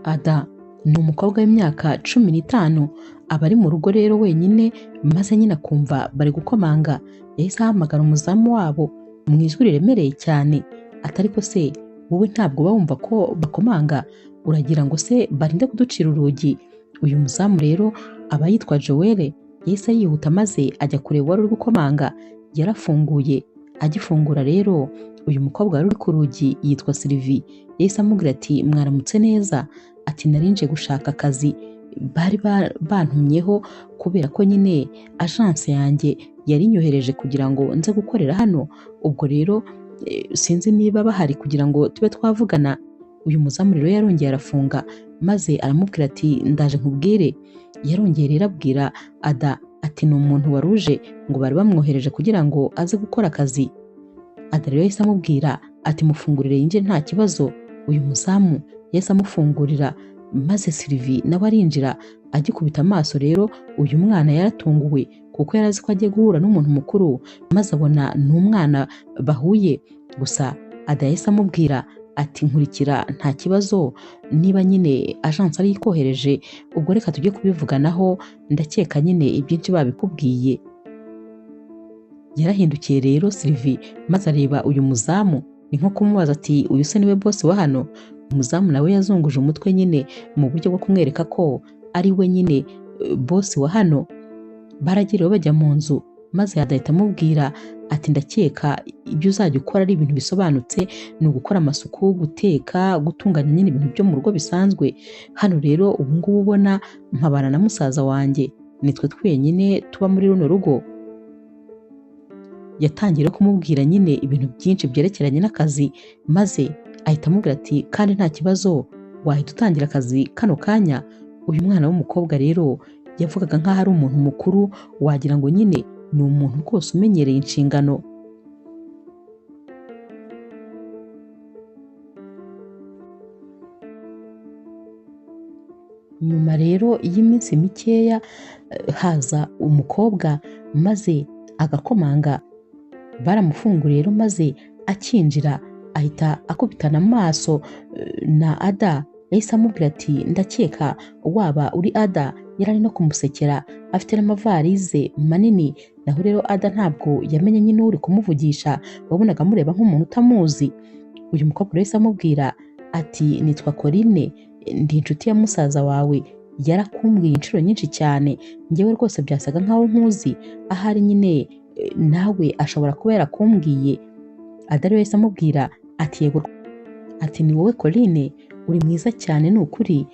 Ada ni umukobwa w'imyaka 15 aba ari mu rugo rero wenyine maze nyine akumva bari gukomanga. Yahise ahamagara umuzamu wabo mu ijwi riremereye cyane ati ariko se wowe ntabwo uba wumva ko bakomanga, uragira ngo se barinde kuducira urugi? Uyu muzamu rero aba yitwa Joel. Yahise yihuta maze ajya kureba uwari uri gukomanga. Yarafunguye, agifungura rero uyu mukobwa wari uri ku rugi yitwa Sylvie. Yahise amubwira ati mwaramutse neza, ati narinje gushaka akazi bari bantumyeho kubera ko nyine agence yanjye yari inyohereje kugira ngo nze gukorera hano. Ubwo rero sinzi niba bahari kugira ngo tube twavugana. Uyu muzamu rero yarongeye arafunga maze aramubwira ati ndaje nkubwire. Yarongeye rero abwira Ada ati ni umuntu waruje ngo bari bamwohereje kugira ngo aze gukora akazi. Ada rero yahise amubwira ati mufungurire yinjire nta kibazo. Uyu muzamu yahise amufungurira maze Sylvie nawe arinjira. Agikubita amaso rero uyu mwana yaratunguwe kuko yarazi ko agiye guhura n'umuntu mukuru maze abona ni umwana bahuye. Gusa Ada yahise amubwira ati nkurikira nta kibazo, niba nyine agence ari ikohereje ubwo reka tujye kubivuganaho, ndakeka nyine ibyinshi babikubwiye. Yarahindukiye rero Sylvie maze areba uyu muzamu, ni nko kumubaza ati uyu se niwe boss wa hano? Umuzamu nawe yazunguje umutwe nyine mu buryo bwo kumwereka ko ari we nyine boss wa hano. Baragiriwe bajya mu nzu maze yadahita amubwira ati ndakeka ibyo uzajya ukora ari ibintu bisobanutse, ni ugukora amasuku, guteka, gutunganya nyine ibintu byo mu rugo bisanzwe. Hano rero ubu ngubu ubona mpabana na musaza wanjye, nitwe twenyine tuba muri runo rugo. Yatangiye kumubwira nyine ibintu byinshi byerekeranye n'akazi maze ahita amubwira ati kandi nta kibazo wahita utangira akazi kano kanya. Uyu mwana w'umukobwa rero yavugaga nk'aho ari umuntu mukuru, wagira ngo nyine ni umuntu rwose umenyereye inshingano. Nyuma rero y'iminsi mikeya haza umukobwa maze agakomanga. Baramufunguriye rero maze akinjira ahita akubitana amaso na Ada. Yahise amubwira ati ndakeka waba uri Ada. Yarari no kumusekera afite n'amavarize manini. Naho rero Ada ntabwo yamenye nyine uri kumuvugisha, wabonaga amureba nk'umuntu utamuzi. Uyu mukobwa yahise amubwira ati nitwa Corinne, ndi inshuti ya musaza wawe, yarakumbwiye inshuro nyinshi cyane, njyewe rwose byasaga nkaho nkuzi, ahari nyine nawe ashobora kuba yarakumbwiye. Ada rero yahise amubwira ati yego, ati ni wowe Corinne, uri mwiza cyane ni ukuri.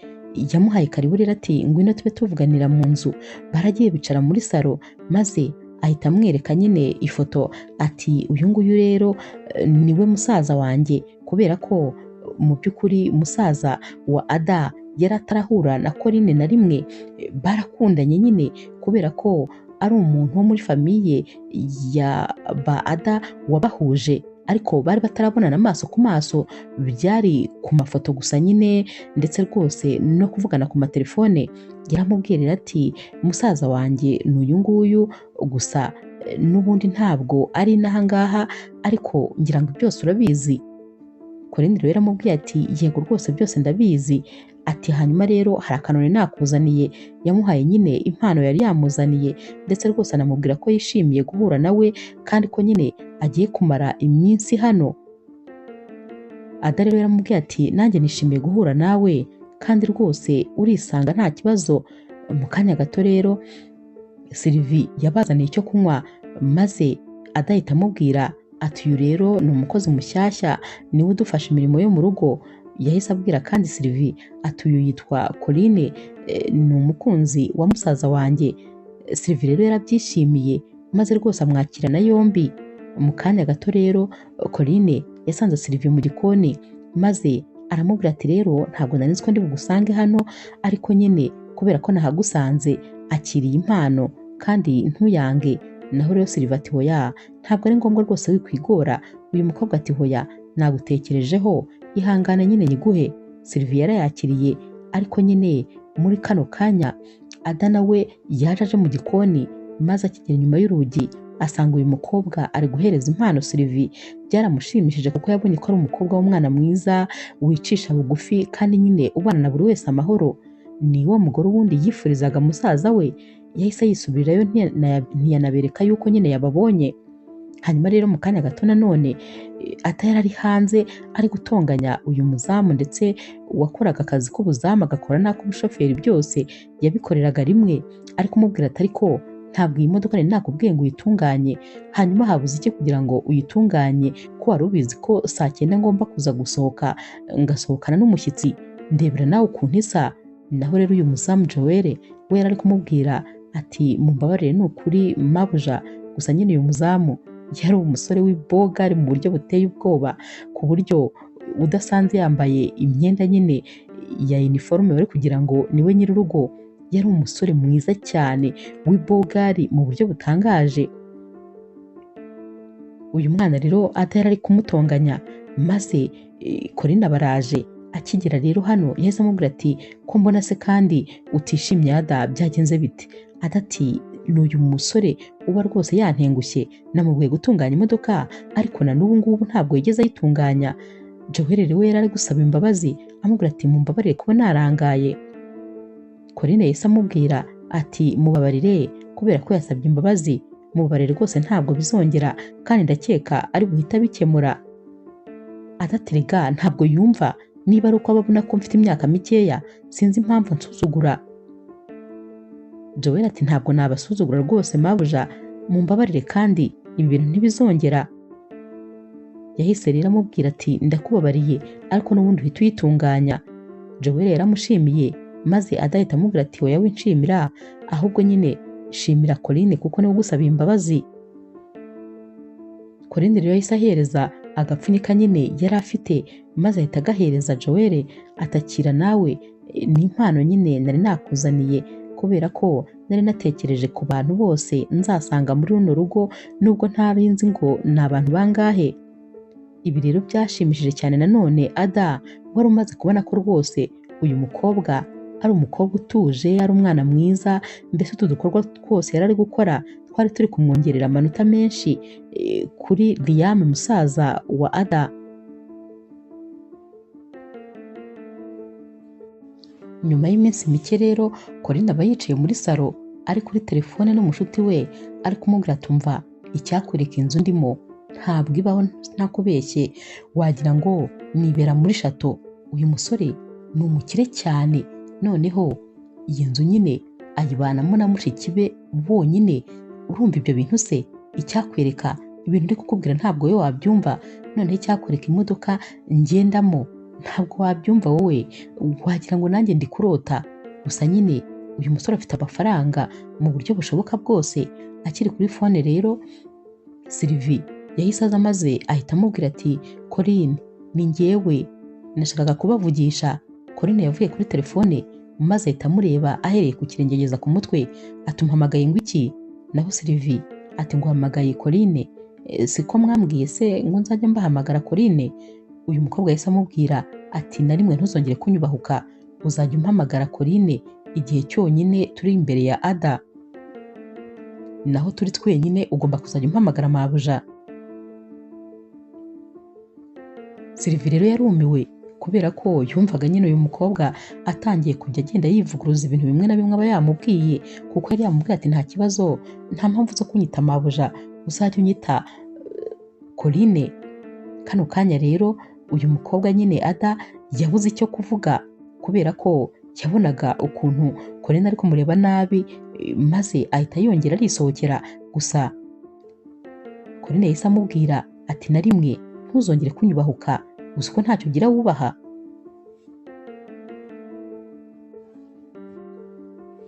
Yamuhaye karibu rero ati ngwino tube tuvuganira mu nzu. Baragiye bicara muri salo maze ahita amwereka nyine ifoto ati uyu nguyu rero niwe musaza wanjye, kubera ko mu by'ukuri musaza wa Ada yari atarahura na Corinne na rimwe. Barakundanye nyine kubera ko ari umuntu wo muri famiye ya ba Ada wabahuje, ariko bari batarabonana amaso ku maso, byari ku mafoto gusa nyine ndetse rwose no kuvugana ku matelefone. Yaramubwirira ati musaza wanjye ni uyu nguyu, gusa n'ubundi ntabwo ari n'ahangaha, ariko ngira ngo byose urabizi. Corinne rero yaramubwiye ati yego rwose byose ndabizi. Ati hanyuma rero hari akanone nakuzaniye. Yamuhaye nyine impano yari yamuzaniye ndetse rwose anamubwira ko yishimiye guhura nawe kandi ko nyine agiye kumara iminsi hano. Ada rero yaramubwiye ati nanjye nishimiye guhura nawe kandi rwose urisanga nta kibazo. Mu kanya gato rero Sylvie yabazaniye icyo kunywa maze Ada ahita amubwira ati uyu rero ni umukozi mushyashya, niwe udufasha imirimo yo mu rugo. Yahise abwira kandi Sylvie ati uyu yitwa Corinne, ni umukunzi wa musaza wanjye. Sylvie rero yarabyishimiye maze rwose amwakirana yombi. Mu kanya gato rero Corinne yasanze Sylvie mu gikoni maze aramubwira ati rero ntabwo nari nzi ko ndi bugusange hano, ariko nyine kubera ko nahagusanze akiriye impano kandi ntuyange. Naho rero Sylvie ati hoya, ntabwo ari ngombwa rwose wikwigora. Uyu mukobwa ati hoya, nagutekerejeho, ihangane nyine nyiguhe. Sylvie yarayakiriye, ariko nyine muri kano kanya Ada nawe yaje aje mu gikoni maze akigera inyuma y'urugi asanga uyu mukobwa ari guhereza impano Sylvie. Byaramushimishije kuko yabonye ko ari umukobwa w'umwana mwiza wicisha bugufi kandi nyine ubana na buri wese amahoro. Ni wo mugore wundi yifurizaga musaza we. Yahise yisubirirayo ntiyanabereka yuko nyine yababonye. Hanyuma rero mu kanya gato nanone atari ari hanze ari gutonganya uyu muzamu ndetse wakoraga akazi k'ubuzamu agakora n'ak'ubushoferi byose yabikoreraga rimwe, ari kumubwira ati ariko ntabwo iyi modoka nari nakubwiye ngo uyitunganye, hanyuma habuze iki kugira ngo uyitunganye ko wari ubizi ko saa 9 ngomba kuza gusohoka ngasohokana n'umushyitsi, ndebera nawe ukuntu isa. Naho rero uyu muzamu Joel we yari ari kumubwira ati mumbabarire ni ukuri mabuja, gusa nyine uyu muzamu yari umusore w'ibogari mu buryo buteye ubwoba, ku buryo udasanze yambaye imyenda nyine ya uniforme bari kugira ngo niwe nyir'urugo. Yari umusore mwiza cyane w'ibogari mu buryo butangaje. Uyu mwana rero atari ari kumutonganya maze Corinne baraje. Akigera rero hano yahise amubwira ati ko mbona se kandi utishimye Ada, byagenze bite? Ada ati n'uyu musore uba rwose yantengushye, namubwiye gutunganya imodoka ariko na n'ubu ngubu ntabwo yigeze ayitunganya. Joel rero yari ari gusaba imbabazi amubwira ati mumbabarire kuba narangaye. Corinne yahise amubwira ati mubabarire kubera ko yasabye imbabazi, mubabarire rwose ntabwo bizongera kandi ndakeka ari buhita bikemura. Ada ati rega ntabwo yumva, niba ari uko ababona ko mfite imyaka mikeya sinzi impamvu nsuzugura. Joel ati ntabwo nabasuzugura rwose mabuja, mumbabarire kandi ibi bintu ntibizongera. Yahise rero amubwira ati ndakubabariye ariko n'ubundi uhita uyitunganya. Joel yaramushimiye maze adahita amubwira ati oya winshimira, ahubwo nyine shimira Corinne kuko niwe ugusabiye imbabazi. Corinne rero yahise ahereza agapfunyika nyine yari afite maze ahita agahereza Joel, atakira nawe ni impano nyine nari nakuzaniye kubera ko nari natekereje ku bantu bose nzasanga muri runo rugo nubwo ntarinzi ngo ni abantu bangahe. Ibi rero byashimishije cyane nanone Ada wari umaze kubona ko rwose uyu mukobwa ari umukobwa utuje, ari umwana mwiza, mbese utu dukorwa twose yari ari gukora twari turi kumwongerera amanota menshi kuri Liam musaza wa Ada. Nyuma y'iminsi mike rero Corinne aba yicaye muri salo ari kuri telefone n'umushuti we ari kumubwira tumva icyakwereka inzu ndimo ntabwo ibaho ntakubeshye, wagira ngo nibera muri shato. Uyu musore ni umukire cyane, noneho iyi nzu nyine ayibanamo na mushiki be bonyine. Urumva ibyo bintu se? Icyakwereka ibintu ndi kukubwira ntabwo wowe wabyumva, noneho icyakwereka imodoka ngendamo ntabwo wabyumva wowe, wagira ngo nanjye ndi kurota. Gusa nyine uyu musore afite amafaranga mu buryo bushoboka bwose. Akiri kuri fone rero Sylvie yahise aza maze ahita amubwira ati Corinne ni njyewe, nashakaga kubavugisha. Corinne yavuye kuri telefone maze ahita amureba ahereye ku kirenge ageza ku mutwe, atumpamagaye ngo iki? Naho Sylvie ati nguhamagaye Corinne, siko mwambwiye se ngo nzajya mbahamagara Corinne? Uyu mukobwa yahise amubwira ati na rimwe ntuzongere kunyubahuka, uzajya umpamagara Corinne igihe cyonyine turi imbere ya Ada, naho turi twenyine ugomba kuzajya umpamagara mabuja. Sylvie rero yarumiwe kubera ko yumvaga nyine uyu mukobwa atangiye kujya agenda yivuguruza ibintu bimwe na bimwe aba yamubwiye, kuko yari yamubwiye ati nta kibazo, nta mpamvu zo kunyita mabuja, uzajya unyita Corinne. Kano kanya rero uyu mukobwa nyine Ada yabuze icyo kuvuga kubera ko yabonaga ukuntu Corinne ari kumureba nabi, maze ahita yongera arisohokera. Gusa Corinne yahise amubwira ati na rimwe ntuzongere kunyubahuka, gusa ko ntacyo ugira wubaha.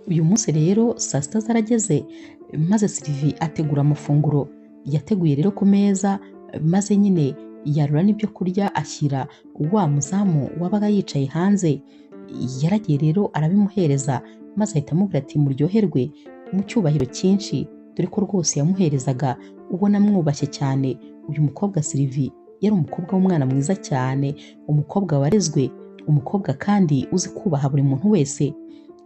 Uyu munsi rero saa 6 zarageze maze Sylvie ategura amafunguro yateguye rero ku meza, maze nyine yarura n'ibyo kurya ashyira wa muzamu wabaga yicaye hanze. Yaragiye rero arabimuhereza maze ahita amubwira ati muryoherwe mu cyubahiro cyinshi, dore ko rwose yamuherezaga ubona amwubashye cyane. Uyu mukobwa Sylvie yari umukobwa w'umwana mwiza cyane, umukobwa warezwe, umukobwa kandi uzi kubaha buri muntu wese.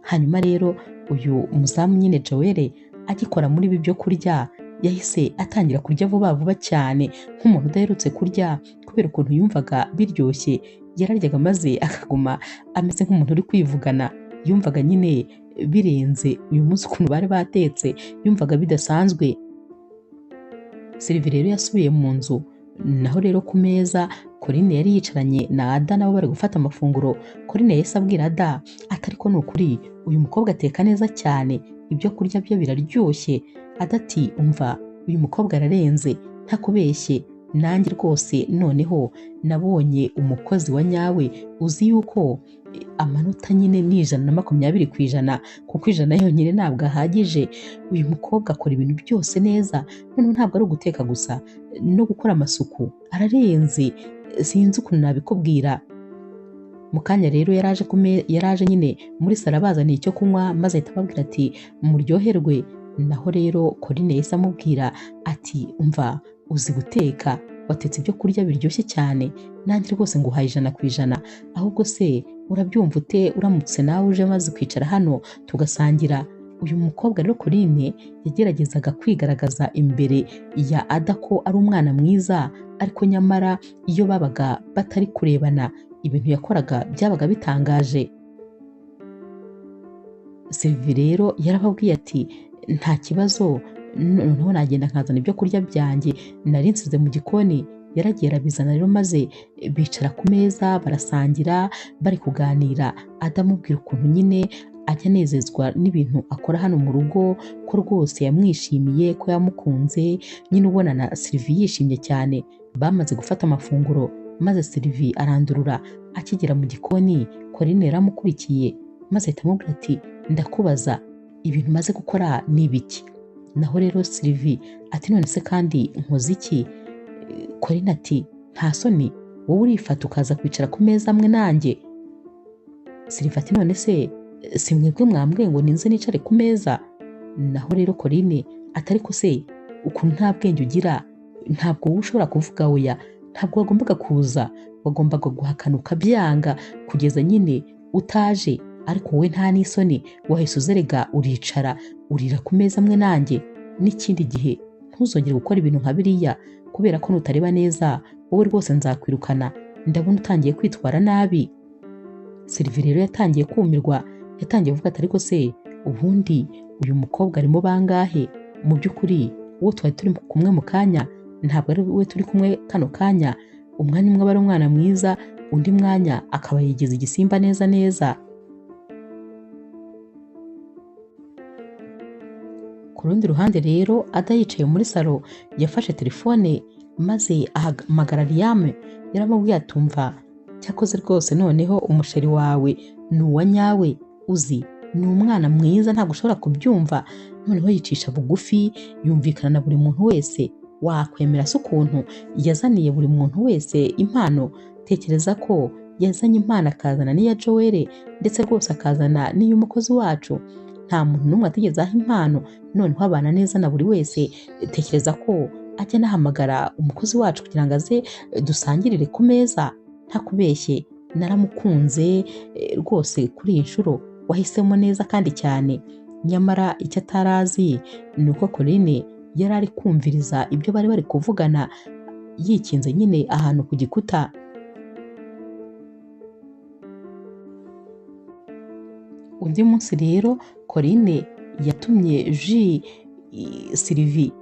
Hanyuma rero uyu muzamu nyine Joel agikora muri ibi byo kurya yahise atangira kurya vuba vuba cyane nk'umuntu udaherutse kurya kubera ukuntu yumvaga biryoshye. Yararyaga maze akaguma ameze nk'umuntu uri kwivugana, yumvaga nyine birenze uyu munsi ukuntu bari batetse, yumvaga bidasanzwe. Sylvie rero yasubiye mu nzu, naho rero ku meza Corinne yari yicaranye na Ada nabo bari gufata amafunguro. Corinne yahise abwira Ada ati ariko ni ukuri uyu mukobwa ateka neza cyane, ibyo kurya bye biraryoshye. Ada ati umva uyu mukobwa ararenze ntakubeshye, nanjye rwose noneho nabonye umukozi wa nyawe, uzi yuko amanota nyine ni 120%, kuko 100 yonyine ntabwo ahagije. Uyu mukobwa akora ibintu byose neza, noneho ntabwo ari uguteka gusa no gukora amasuku, ararenze sinzi ukuntu nabikubwira. Mu kanya rero yaraje nyine muri salo abazaniye icyo kunywa, maze ahita ababwira ati muryoherwe. Naho rero Corinne yahise amubwira ati umva uzi guteka, watetse ibyo kurya biryoshye cyane, nanjye rwose nguhaye 100%, ahubwo se urabyumva ute uramutse nawe uje maze kwicara hano tugasangira. Uyu mukobwa rero Corinne yageragezaga kwigaragaza imbere ya Ada ko ari umwana mwiza, ariko nyamara iyo babaga batari kurebana ibintu yakoraga byabaga bitangaje. Sylvie rero yarababwiye ati nta kibazo, noneho nagenda nkazana ibyo kurya byanjye nari nsize mu gikoni. Yaragiye arabizana rero maze bicara ku meza barasangira bari kuganira. Ada amubwira ukuntu nyine ajya anezezwa n'ibintu akora hano mu rugo, ko rwose yamwishimiye, ko yamukunze, nyine ubona na Sylvie yishimye cyane. Bamaze gufata amafunguro maze Sylvie arandurura. Akigera mu gikoni Corinne yaramukurikiye maze ahita amubwira ati ndakubaza ibintu maze gukora ni ibiki? Naho rero Sylvie ati none se kandi nkoze iki? Corinne ati nta soni wowe urifata ukaza kwicara ku meza amwe nanjye? Sylvie ati none se si mwebwe mwambwiye ngo ninze nicare ku meza? Naho rero Corinne ati ariko se ukuntu nta bwenge ugira, ntabwo wowe ushobora kuvuga oya, ntabwo wagombaga kuza, wagombaga guhakana ukabyanga kugeza nyine utaje. Ariko wowe nta n'isoni wahise uzerega uricara urira ku meza amwe nanjye. N'ikindi gihe ntuzongere gukora ibintu nka biriya, kubera ko nutareba neza wowe rwose nzakwirukana, ndabona utangiye kwitwara nabi. Sylvie rero yatangiye kumirwa, yatangiye kuvuga ati ariko se ubundi uyu mukobwa arimo bangahe? Mu by'ukuri uwo twari turi kumwe mu kanya ntabwo ari we turi kumwe kano kanya. Umwanya umwe aba ari umwana mwiza, undi mwanya akaba yigeze igisimba neza neza. Ku rundi ruhande rero Ada yicaye muri salo yafashe telefone maze ahamagara Liam. Yaramubwiye atumva cyakoze rwose noneho umusheri wawe ni uwa nyawe, uzi ni umwana mwiza ntabwo ushobora kubyumva, noneho yicisha bugufi, yumvikana na buri muntu wese. Wakwemera se ukuntu yazaniye buri muntu wese impano? Tekereza ko yazanye impano akazana n'iya Joel ndetse rwose akazana n'iy'umukozi wacu. Nta muntu n'umwe atigeze aha impano, noneho abana neza na buri wese. Tekereza ko ajya anahamagara umukozi wacu kugira ngo aze dusangirire ku meza. Ntakubeshye naramukunze rwose kuri iyi nshuro wahisemo neza kandi cyane. Nyamara icyo atarazi ni uko Corinne yari ari kumviriza ibyo bari kuvugana yikinze nyine ahantu ku gikuta. Undi munsi rero Corinne yatumye ji Sylvie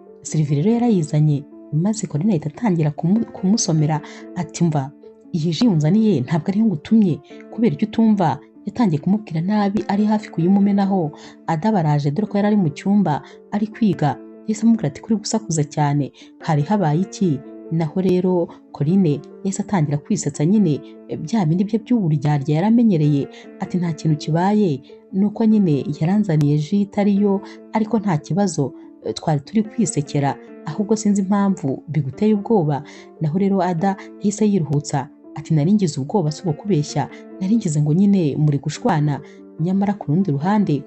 rero yarayizanye, maze Corinne ahita atangira kumusomera ati mva iyi ji unzaniye ntabwo ari yo ngutumye, kubera icyo utumva. Yatangiye kumubwira nabi ari hafi kuyimumenaho. Ada baraje dore ko yari ari mu cyumba ari kwiga. Yahise amubwira ati kuri gusakuza cyane, hari habaye iki? Naho rero Corinne yahise atangira kwisetsa nyine bya bindi bye by'uburyarya yaramenyereye. Ati nta kintu kibaye, nuko nyine yaranzaniye ji itariyo, ariko nta kibazo, twari turi kwisekera, ahubwo sinzi impamvu biguteye ubwoba. Naho rero Ada yahise yiruhutsa ati nari ngize ubwoba si kubeshya, nari ngize ngo nyine muri gushwana. Nyamara ku rundi ruhande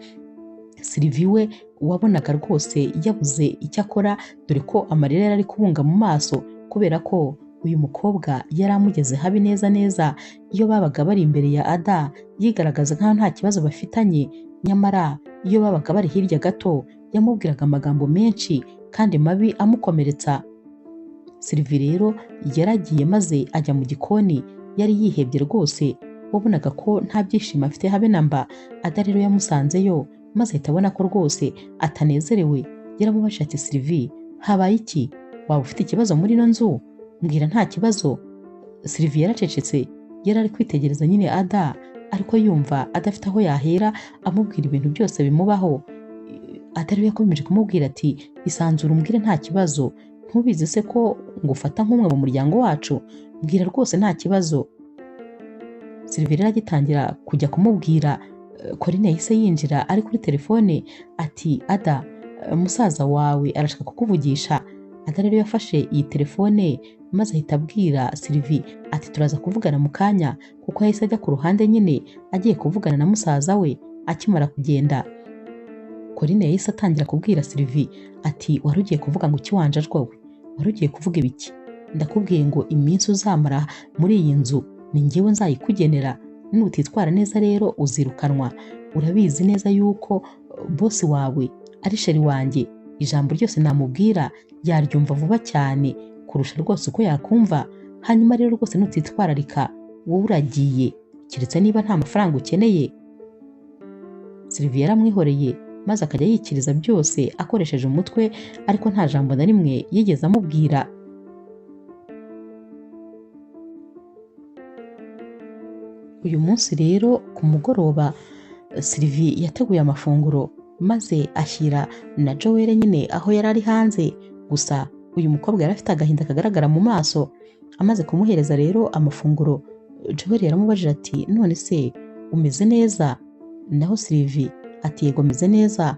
Sylvie we wabonaga rwose yabuze icyo akora, dore ko amarira yari ari kubunga mu maso kubera ko uyu mukobwa yari amugeze habi neza neza. Iyo babaga bari imbere ya Ada yigaragaza nkaho nta kibazo bafitanye, nyamara iyo babaga bari hirya gato yamubwiraga amagambo menshi kandi mabi amukomeretsa. Sylvie rero yaragiye maze ajya mu gikoni, yari yihebye rwose, wabonaga ko nta byishimo afite habe na mba. Ada rero yamusanzeyo maze ahita abona ko rwose atanezerewe. Yaramubajije ati Sylvie, habaye iki? Waba ufite ikibazo muri ino nzu? Mbwira nta kibazo. Sylvie yaracecetse, yari ari kwitegereza nyine Ada, ariko yumva adafite aho yahera amubwira ibintu byose bimubaho. Ada rero yakomeje kumubwira ati isanzure umbwire nta kibazo, ntubizi se ko ngufata nk'umwe mu muryango wacu? Mbwira rwose nta kibazo. Sylvie rero agitangira kujya kumubwira, Corinne yahise yinjira ari kuri telefone ati Ada, musaza wawe arashaka kukuvugisha. Ada rero yafashe iyi telefone maze ahita abwira Sylvie ati turaza kuvugana mu kanya, kuko yahise ajya ku ruhande nyine agiye kuvugana na musaza we. Akimara kugenda, Corinne yahise atangira kubwira Sylvie ati wari ugiye kuvuga ngo ikiwanjajwa we? Wari ugiye kuvuga ibiki? Ndakubwiye ngo iminsi uzamara muri iyi nzu ni njyewe nzayikugenera, nutitwara neza rero uzirukanwa. Urabizi neza yuko bosi wawe ari sheri wanjye, ijambo ryose namubwira yaryumva vuba cyane kurusha rwose uko yakumva. Hanyuma rero rwose nutitwararika wowe uragiye, keretse niba nta mafaranga ukeneye. Sylvie yaramwihoreye maze akajya yikiriza byose akoresheje umutwe, ariko nta jambo na rimwe yigeze amubwira. Uyu munsi rero ku mugoroba Sylvie yateguye amafunguro maze ashyira na Joel nyine aho yari ari hanze. Gusa uyu mukobwa yari afite agahinda kagaragara mu maso. Amaze kumuhereza rero amafunguro, Joel yaramubajije ati none se umeze neza? Naho Sylvie ati yego meze neza.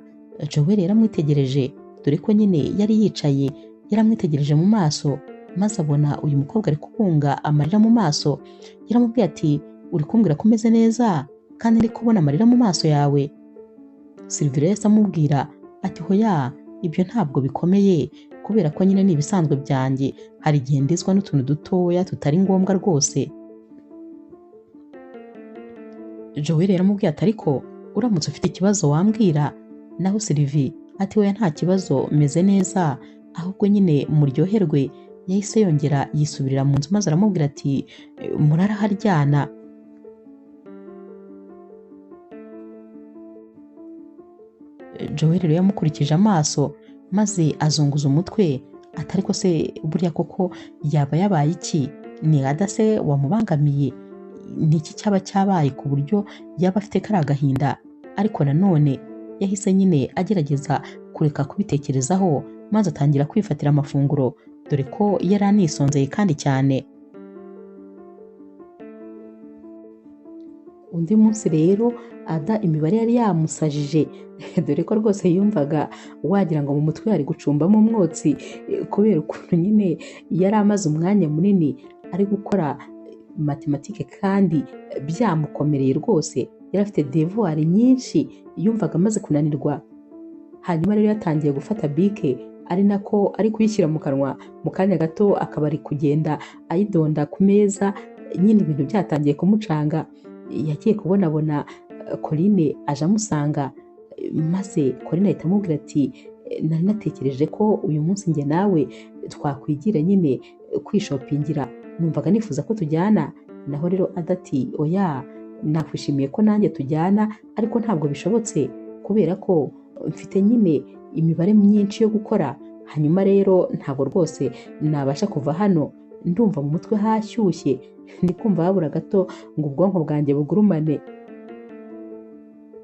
Joel yaramwitegereje, dore ko nyine yari yicaye, yaramwitegereje mu maso maze abona uyu mukobwa ari kubunga amarira mu maso. Yaramubwiye ati uri kumbwira ko umeze neza kandi ndi kubona amarira mu maso yawe? Sylvie yahise amubwira ati hoya, ibyo ntabwo bikomeye, kubera ko nyine ni ibisanzwe byanjye, hari igihe ndizwa n'utuntu dutoya tutari ngombwa rwose. Joel yaramubwiye ati ariko uramutse ufite ikibazo wambwira. Naho Sylvie ati hoya nta kibazo, meze neza, ahubwo nyine muryoherwe. Yahise yongera yisubirira mu nzu maze aramubwira ati muraraharyana. Joel rero yamukurikije amaso maze azunguza umutwe ati ariko se buriya koko yaba yabaye iki? Ni Ada se wamubangamiye? Ni iki cyaba cyabaye ku buryo yaba afite kariya gahinda? Ariko nanone yahise nyine agerageza kureka kubitekerezaho maze atangira kwifatira amafunguro, dore ko yari anisonzeye kandi cyane. Undi munsi rero Ada imibare yari yamusajije, dore ko rwose yumvaga wagira ngo mu mutwe yari gucumbamo umwotsi, kubera ukuntu nyine yari amaze umwanya munini ari gukora matematike kandi byamukomereye rwose. Yari afite devoir nyinshi, yumvaga amaze kunanirwa. Hanyuma rero yatangiye gufata bike, ari nako ari kuyishyira mu kanwa. Mu kanya gato akaba ari kugenda ayidonda ku meza, nyine ibintu byatangiye kumucanga. Yagiye kubonabona Corinne aje amusanga, maze Corinne ahita amubwira ati nari natekereje ko uyu munsi njye nawe twakwigira nyine kwishopingira, numvaga nifuza ko tujyana. Naho rero Ada ati oya, nakwishimiye ko nanjye tujyana, ariko ntabwo bishobotse kubera ko mfite nyine imibare myinshi yo gukora. Hanyuma rero ntabwo rwose nabasha kuva hano, ndumva mu mutwe hashyushye, ndi kumva habura gato ngo ubwonko bwanjye bugurumane.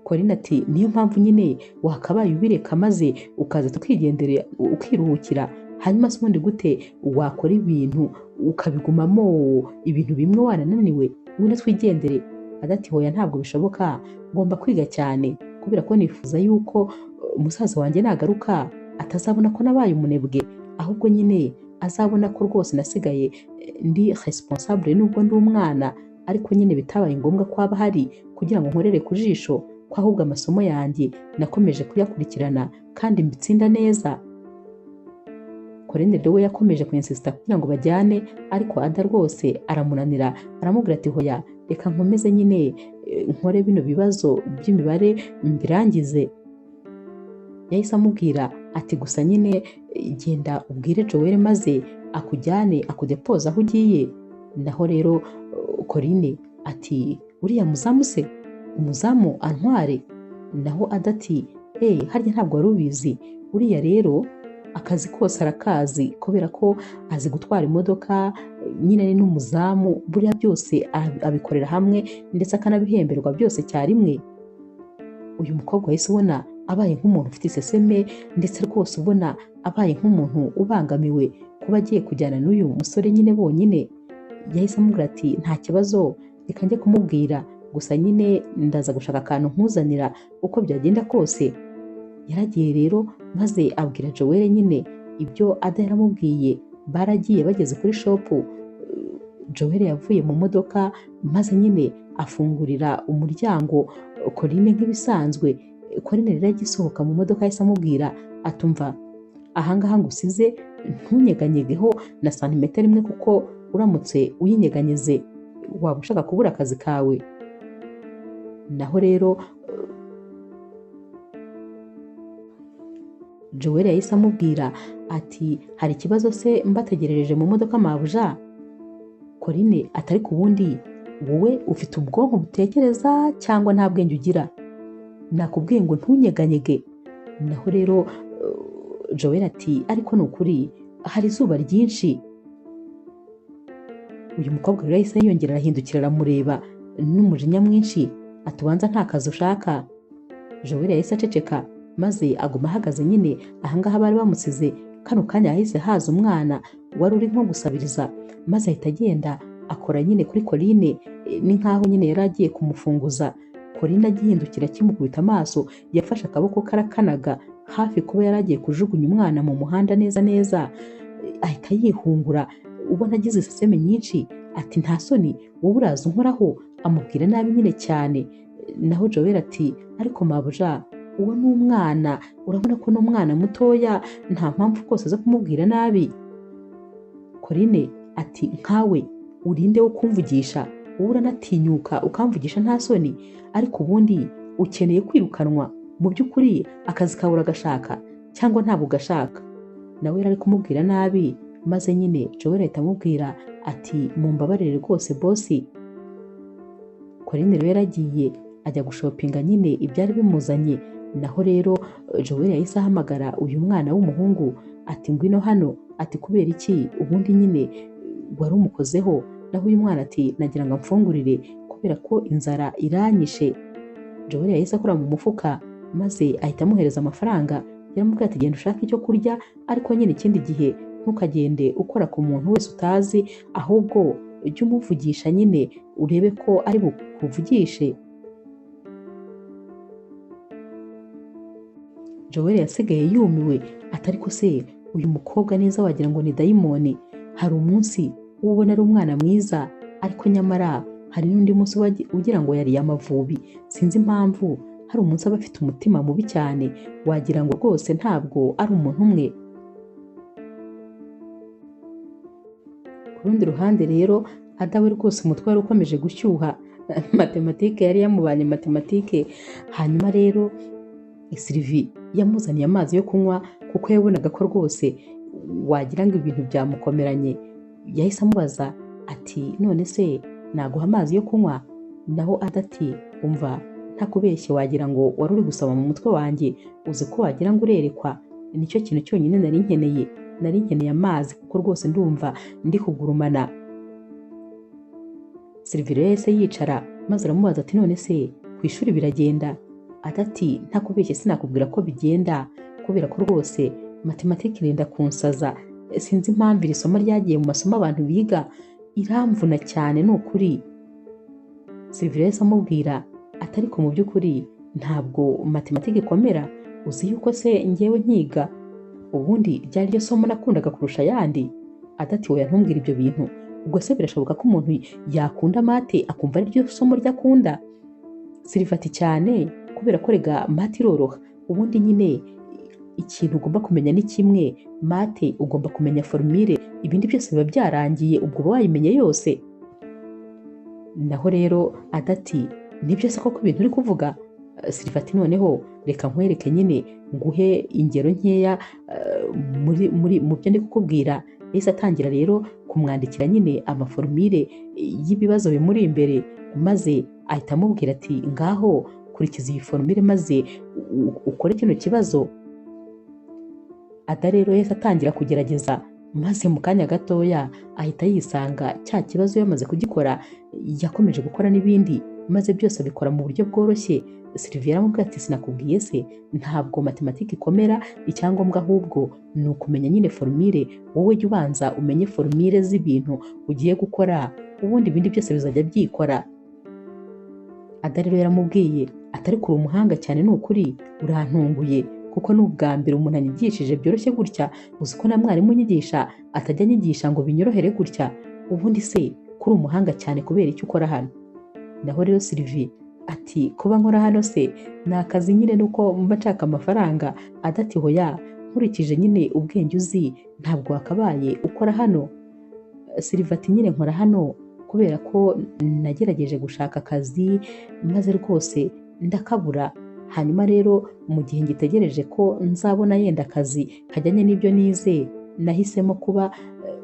Corinne ati niyo mpamvu nyine wakabaye ubireka maze ukaza tukigendera ukiruhukira. Hanyuma se ubundi gute wakora ibintu ukabigumamo ibintu bimwe wanananiwe? Ngwino twigendere. Ada ati hoya ntabwo bishoboka, ngomba kwiga cyane kubera ko nifuza yuko umusaza wanjye nagaruka atazabona ko nabaye umunebwe, ahubwo nyine azabona ko rwose nasigaye ndi responsable nubwo ndi umwana, ariko nyine bitabaye ngombwa ko haba hari kugira ngo nkorere ku jisho, ko ahubwo amasomo yanjye nakomeje kuyakurikirana kandi mbitsinda neza. Corinne rero we yakomeje kuinsista kugira ngo bajyane, ariko Ada rwose aramunanira, aramubwira ati hoya reka nkomeze nyine nkore bino bibazo by'imibare mbirangize. Yahise amubwira ati gusa nyine genda ubwire Joel maze akujyane akudepoza aho ugiye. Naho rero Corinne ati uriya muzamu se, umuzamu antware? Naho Ada ati harya ntabwo wari ubizi, uriya rero akazi kose arakazi kubera ko azi gutwara imodoka, nyine ni n'umuzamu, buriya byose abikorera hamwe ndetse akanabihemberwa byose cyarimwe. Uyu mukobwa wahise ubona abaye nk'umuntu ufite iseseme, ndetse rwose ubona abaye nk'umuntu ubangamiwe kuba agiye kujyana n'uyu musore nyine bonyine. Yahise amubwira ati nta kibazo, reka njye kumubwira, gusa nyine ndaza gushaka akantu nkuzanira uko byagenda kose. Yaragiye rero maze abwira Joel nyine ibyo Ada yaramubwiye. Baragiye bageze kuri shopu, Joel yavuye mu modoka maze nyine afungurira umuryango Corinne nk'ibisanzwe. Corinne rero agisohoka mu modoka yahise amubwira atumva ahangaha ngusize ntunyeganyegeho na santimetero imwe, kuko uramutse uyinyeganyeze waba ushaka kubura akazi kawe. Naho rero Joel yahise amubwira ati hari ikibazo se mbategerereje mu modoka mabuja? Corinne atari ku wundi, wowe ufite ubwonko butekereza cyangwa nta bwenge ugira? Nakubwiye ngo ntunyeganyege. Naho rero Joel ati ariko ni ukuri hari izuba ryinshi. Uyu mukobwa rero yahise yiyongera arahindukira aramureba n'umujinya mwinshi ati ubanza nta kazi ushaka. Joel yahise aceceka maze aguma ahagaze nyine ahangaha bari bamusize. Kano kanya yahise haza umwana wari uri nko gusabiriza maze ahita agenda akora nyine kuri Corinne, ni nkaho nyine yari agiye kumufunguza. Corinne agihindukira akimukubita amaso yafashe akaboko karakanaga hafi kuba yari agiye kujugunya umwana mu muhanda neza neza, ahita yihungura ubona agize iseseme nyinshi ati nta soni wowe uraza unkoraho, amubwira nabi nyine cyane. Naho Joel ati ariko mabuja uwo ni umwana, urabona ko ni umwana mutoya, nta mpamvu rwose zo kumubwira nabi. Corinne ati nkawe urinde wo kumvugisha, wowe uranatinyuka ukamvugisha nta soni, ariko ubundi ukeneye kwirukanwa? Mu by'ukuri akazi kawe uragashaka cyangwa ntabwo ugashaka? Nawe yari ari kumubwira nabi maze nyine Joel ahita amubwira ati mumbabarire rwose bosi. Corinne rero yaragiye ajya gushopinga nyine ibyari bimuzanye. Naho rero Joel yahise ahamagara uyu mwana w'umuhungu ati ngwino hano, ati kubera iki ubundi nyine wari umukozeho? Naho uyu mwana ati nagira ngo amfungurire kubera ko inzara iranyishe. Joel yahise akora mu mufuka maze ahita amuhereza amafaranga. Yaramubwiye ati genda ushake icyo kurya, ariko nyine ikindi gihe ntukagende ukora ku muntu wese utazi, ahubwo ujye umuvugisha nyine urebe ko ari bukuvugishe. Joel yasigaye yumiwe atari ko se uyu mukobwa neza wagira ngo ni dayimoni. Hari umunsi ubona ari umwana mwiza, ariko nyamara hari n'undi munsi ugira ngo yariye amavubi. Sinzi impamvu hari umunsi aba afite umutima mubi cyane, wagira ngo rwose ntabwo ari umuntu umwe. Ku rundi ruhande rero Ada we rwose umutwe wari ukomeje gushyuha, matematike yari yamubanye matematike. Hanyuma rero Sylvie yamuzaniye amazi yo kunywa kuko yabonaga ko rwose wagira ngo ibintu byamukomeranye. Yahise amubaza ati none se naguha amazi yo kunywa? Naho Ada ati umva ntakubeshye wagira ngo wari uri gusaba mu mutwe wanjye, uzi ko wagira ngo urerekwa. Nicyo kintu cyonyine nari nkeneye amazi kuko rwose ndumva ndi kugurumana. Sylvie yahise yicara maze aramubaza ati none se ku ishuri biragenda? Ada ati ntakubeshye sinakubwira ko bigenda kubera ko rwose matematike irenda kunsaza. Sinzi impamvu iri somo ryagiye mu masomo abantu biga iramvuna cyane ni ukuri. Sylvie yahise amubwira ati ariko mu by'ukuri ntabwo matematike ikomera, uzi yuko se ngewe nkiga ubundi ryari ryo somo nakundaga kurusha ayandi. Ada ati oya ntumbwire ibyo bintu, ubwo se birashoboka ko umuntu yakunda mate akumva ari ryo somo ryo akunda? Sylvie ati cyane, kubera ko rega mate iroroha, ubundi nyine ikintu ugomba kumenya ni kimwe, mate ugomba kumenya formule, ibindi byose biba byarangiye ubwo uba wayimenye yose. Naho rero Ada ati nibyo se koko ibintu uri kuvuga? Sylvie ati noneho reka nkwereke nyine nguhe ingero nkeya mu byo ndi kukubwira. Yahise atangira rero kumwandikira nyine amaforumire y'ibibazo bimuri imbere, maze ahita amubwira ati ngaho kurikiza iyi forumire maze ukore kino kibazo. Ada rero yahise atangira kugerageza, maze mu kanya gatoya ahita yisanga cya kibazo yamaze kugikora. Yakomeje gukora n'ibindi, maze byose abikora mu buryo bworoshye. Sylvie yaramubwiye ati sinakubwiye se, ntabwo matematike ikomera, icyangombwa ahubwo ni ukumenya nyine forumire. Wowe jya ubanza umenye forumire z'ibintu ugiye gukora, ubundi ibindi byose bizajya byikora. Ada rero yaramubwiye ati ariko uri umuhanga cyane, ni ukuri urantunguye, kuko ni ubwa mbere umuntu anyigishije byoroshye gutya. Uzi ko na mwarimu unyigisha atajya anyigisha ngo binyorohere gutya. Ubundi se kuri umuhanga cyane kubera icyo ukora hano? Naho rero Sylvie ati kuba nkora hano se ni akazi nyine, nuko mba nshaka amafaranga. Ada ati hoya, nkurikije nyine ubwenge uzi ntabwo wakabaye ukora hano. Sylvie ati nyine nkora hano kubera ko nagerageje gushaka akazi maze rwose ndakabura. Hanyuma rero mu gihe ngitegereje ko nzabona yenda akazi kajyanye n'ibyo nize, nahisemo kuba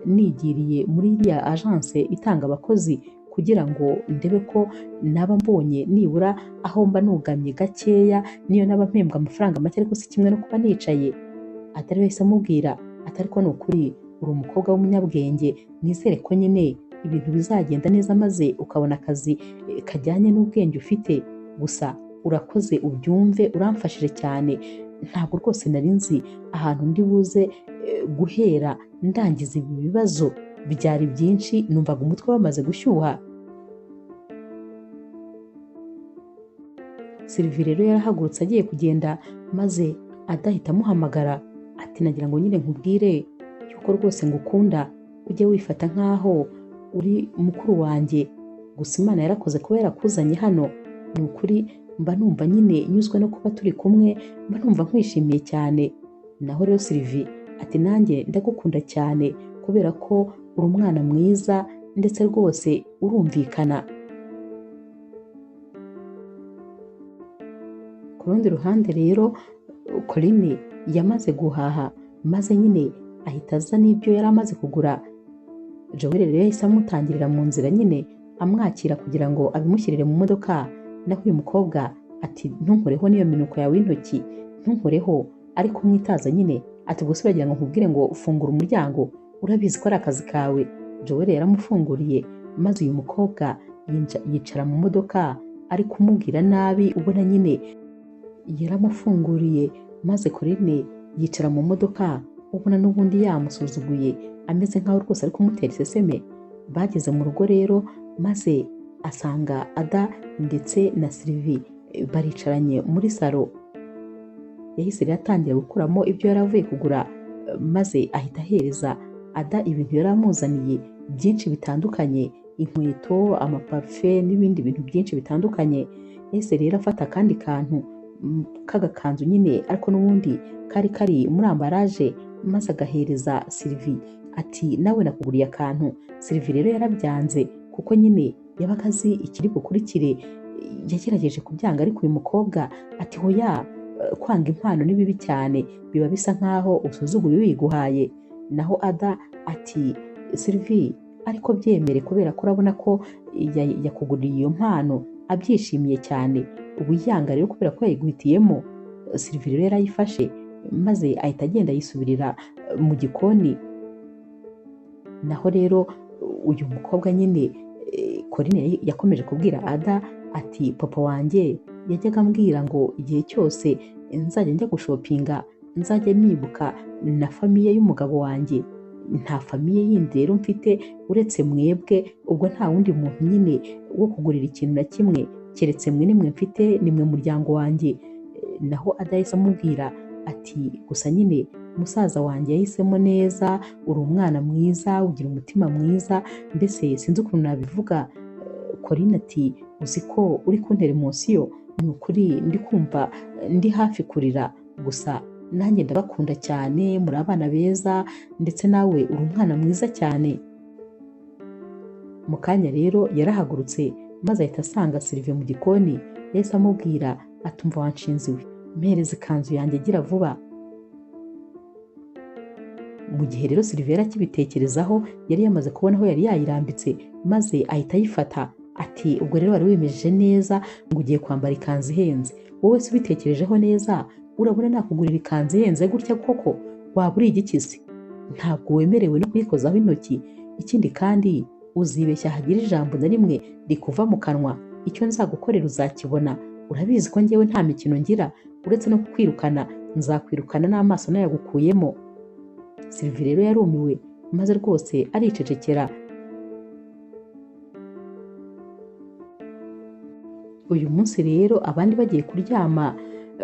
nigiriye muri iriya agence itanga abakozi, kugira ngo ndebe ko naba mbonye nibura aho mba nugamye gakeya, niyo naba mpembwa amafaranga make, ariko si kimwe no kuba nicaye. Atari wese amubwira atari ko ni ukuri uri umukobwa w'umunyabwenge, nizere ko nyine ibintu bizagenda neza maze ukabona akazi kajyanye n'ubwenge ufite. Gusa urakoze ubyumve, uramfashije cyane. Ntabwo rwose nari nzi ahantu ndi buze guhera ndangiza ibi bibazo, byari byinshi, numvaga umutwe wamaze gushyuha. Sylvie rero yarahagurutse agiye kugenda, maze adahita amuhamagara ati nagira ngo nyine nkubwire yuko rwose ngukunda, ujye wifata nk'aho uri mukuru wanjye. Gusa Imana yarakoze kuba yarakuzanye hano, ni ukuri mba numva nyine nyuzwe no kuba turi kumwe, mba numva nkwishimiye cyane. Naho rero Sylvie ati nanjye ndagukunda cyane kubera ko uri umwana mwiza ndetse rwose urumvikana. Ku rundi ruhande rero Corinne yamaze guhaha, maze nyine ahita aza n'ibyo yari amaze kugura. Joel rero yahise amutangirira mu nzira nyine amwakira kugira ngo abimushyirire mu modoka. Naho uyu mukobwa ati ntunkoreho n'iyo minuko yawe y'intoki, ntunkoreho, ariko umwitaza nyine ati gusa uragira ngo nkubwire ngo ufungura umuryango, urabizi ko ari akazi kawe. Joel yaramufunguriye, maze uyu mukobwa yicara mu modoka ari kumubwira nabi, ubona nyine yaramufunguriye, maze Corinne yicara mu modoka ubona n'ubundi yamusuzuguye, ameze nk'aho rwose ari kumutera iseseme. Bageze mu rugo rero, maze asanga Ada ndetse na Sylvie baricaranye muri salo. Yahise rero atangira gukuramo ibyo yari avuye kugura, maze ahita ahereza Ada ibintu yari amuzaniye byinshi bitandukanye, inkweto, amaparufe n'ibindi bintu byinshi bitandukanye. Yahise rero afata akandi kantu k'agakanzu nyine ariko n'ubundi kari muri ambaraje, maze agahereza Sylvie ati nawe nakuguriye akantu. Sylvie rero yarabyanze kuko nyine yabaga azi ikiri bukurikire. Yagerageje kubyanga, ariko uyu mukobwa ati hoya, kwanga impano ni bibi cyane, biba bisa nk'aho usuzuguye uyiguhaye. Naho Ada ati Sylvie ariko byemere, kubera ko urabona ko yakuguriye iyo mpano abyishimiye cyane, ubu yanga rero kubera ko yayiguhitiyemo. Sylvie rero yarayifashe, maze ahita agenda yisubirira mu gikoni. Naho rero uyu mukobwa nyine Corinne yakomeje kubwira Ada ati papa wanjye yajyaga ambwira ngo igihe cyose nzajya njya gushopinga nzajya nibuka na famiye y'umugabo wanjye. Nta famiye yindi rero mfite uretse mwebwe, ubwo nta wundi muntu nyine wo kugurira ikintu na kimwe keretse mwe, nimwe mfite, nimwe muryango wanjye. Naho Ada yahise amubwira ati gusa nyine musaza wanjye yahisemo neza, uri umwana mwiza, ugira umutima mwiza, mbese sinzi ukuntu nabivuga. Corinne ati uzi ko uri kuntera emosiyo, ni ukuri ndi kumva ndi hafi kurira, gusa nanjye ndabakunda cyane, muri abana beza, ndetse nawe uri umwana mwiza cyane. Mu kanya rero yarahagurutse, maze ahita asanga Sylvie mu gikoni. Yahise amubwira atumva wanshinze iwe, mpereza ikanzu yanjye gira vuba. Mu gihe rero Sylvie akibitekerezaho yari yamaze kubona aho yari yayirambitse maze ahita ayifata ati ubwo rero wari wimejeje neza ngo ugiye kwambara ikanzu ihenze, wowe se ubitekerejeho neza urabona nakugurira ikanzu ihenze gutya koko waba uri igikisi? Ntabwo wemerewe no kuyikozaho intoki, ikindi kandi uzibeshya hagira ijambo na rimwe rikuva mu kanwa, icyo nzagukorera uzakibona, urabizi ko njyewe nta mikino ngira, uretse no kukwirukana nzakwirukana n'amaso nayagukuyemo. Sylvie rero yarumiwe maze rwose aricecekera. Uyu munsi rero abandi bagiye kuryama,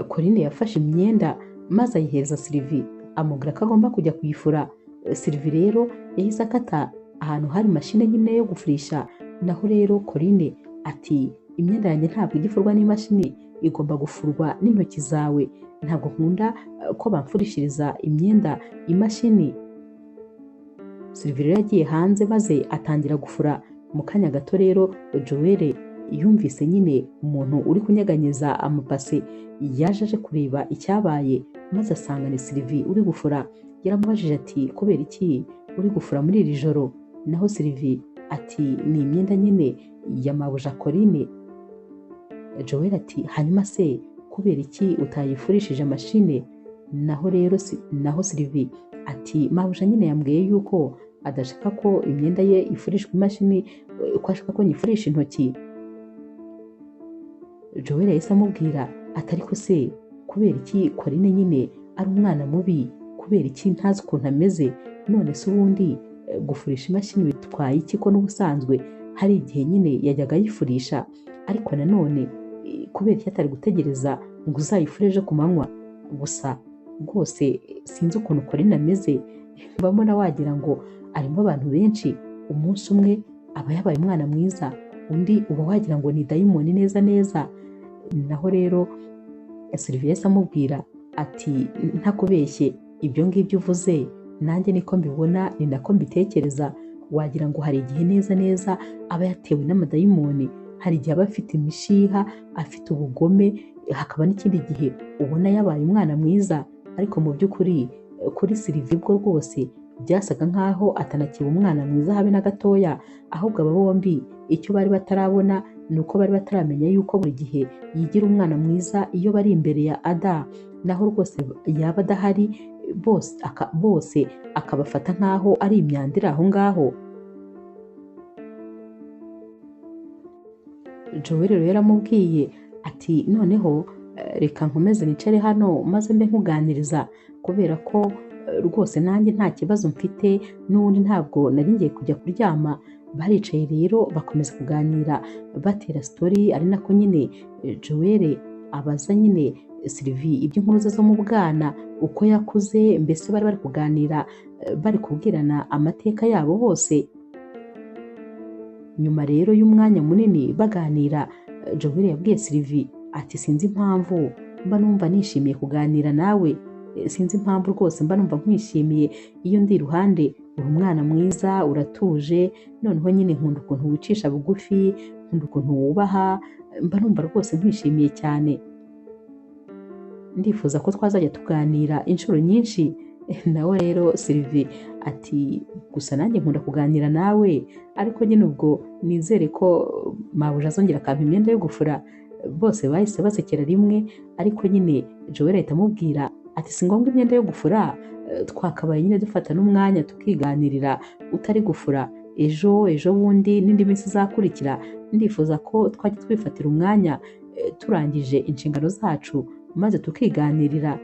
Corinne yafashe imyenda maze ayihereza Sylvie amubwira ko agomba kujya kuyifura. Sylvie rero yahise akata ahantu hari mashine nyine yo gufurisha, naho rero Corinne ati imyenda yanjye ntabwo igifurwa n'imashini, igomba gufurwa n'intoki zawe, ntabwo nkunda ko bamfurishiriza imyenda imashini. Sylvie rero yagiye hanze maze atangira gufura. Mu kanya gato rero Joel yumvise nyine umuntu uri kunyeganyeza amapase, yaje aje kureba icyabaye maze asanga ni Sylvie uri gufura. Yaramubajije ati kubera iki uri gufura muri iri joro? Naho Sylvie ati ni imyenda nyine ya mabuja Corinne. Joel ati hanyuma se kubera iki utayifurishije mashine? Naho Sylvie ati mabuja nyine yambwiye yuko adashaka ko imyenda ye ifurishwa imashini, ko ashaka ko nyifurisha intoki. Joel yahise amubwira ati ariko se kubera iki Corinne nyine ari umwana mubi, kubera iki ntazi ukuntu ameze? None se ubundi gufurisha imashini bitwaye iki ko n'ubusanzwe hari igihe nyine yajyaga ayifurisha, ariko nanone kubera iki atari gutegereza ngo uzayifure ejo ku manywa? Gusa rwose sinzi ukuntu Corinne ameze, mbona wagira ngo arimo abantu benshi, umunsi umwe aba yabaye umwana mwiza, undi uba wagira ngo ni dayimoni neza neza. Naho rero Sylvie amubwira ati ntakubeshye, ibyo ngibyo uvuze nanjye niko mbibona, ni nako mbitekereza, wagira ngo hari igihe neza neza aba yatewe n'amadayimoni, hari igihe aba afite imishiha, afite ubugome, hakaba n'ikindi gihe ubona yabaye umwana mwiza, ariko mu by'ukuri kuri Sylvie bwo rwose byasaga nkaho atanakiba umwana mwiza habe na gatoya, ahubwo aba bombi icyo bari batarabona ni uko bari bataramenya yuko buri gihe yigira umwana mwiza iyo bari imbere ya Ada, naho rwose yaba adahari bose akabafata nkaho ari imyandira aho ngaho. Joel rero yaramubwiye ati noneho reka nkomeze nicare hano maze mbe nkuganiriza, kubera ko rwose nanjye nta kibazo mfite, n'ubundi ntabwo nari ngiye kujya kuryama. Baricaye rero bakomeza kuganira batera story, ari nako nyine Joel abaza nyine Sylvie iby'inkuru ze zo mu bwana, uko yakuze, mbese bari kuganira bari kubwirana amateka yabo bose. Nyuma rero y'umwanya munini baganira, Joel yabwiye Sylvie ati sinzi impamvu mba numva nishimiye kuganira nawe, sinzi impamvu rwose mba numva nkwishimiye iyo ndi iruhande, uri umwana mwiza, uratuje, noneho nyine nkunda ukuntu wicisha bugufi, nkunda ukuntu wubaha, mba numva rwose nkwishimiye cyane, ndifuza ko twazajya tuganira inshuro nyinshi. Nawe rero Sylvie ati gusa nanjye nkunda kuganira nawe, ariko nyine ubwo nizere ko mabuja azongera akampa imyenda yo gufura. Bose bahise basekera rimwe, ariko nyine Joel ahita amubwira ati si ngombwa imyenda yo gufura, twakabaye nyine dufata n'umwanya tukiganirira utari gufura, ejo bundi n'indi minsi izakurikira ndifuza ko twajya twifatira umwanya turangije inshingano zacu maze tukiganirira.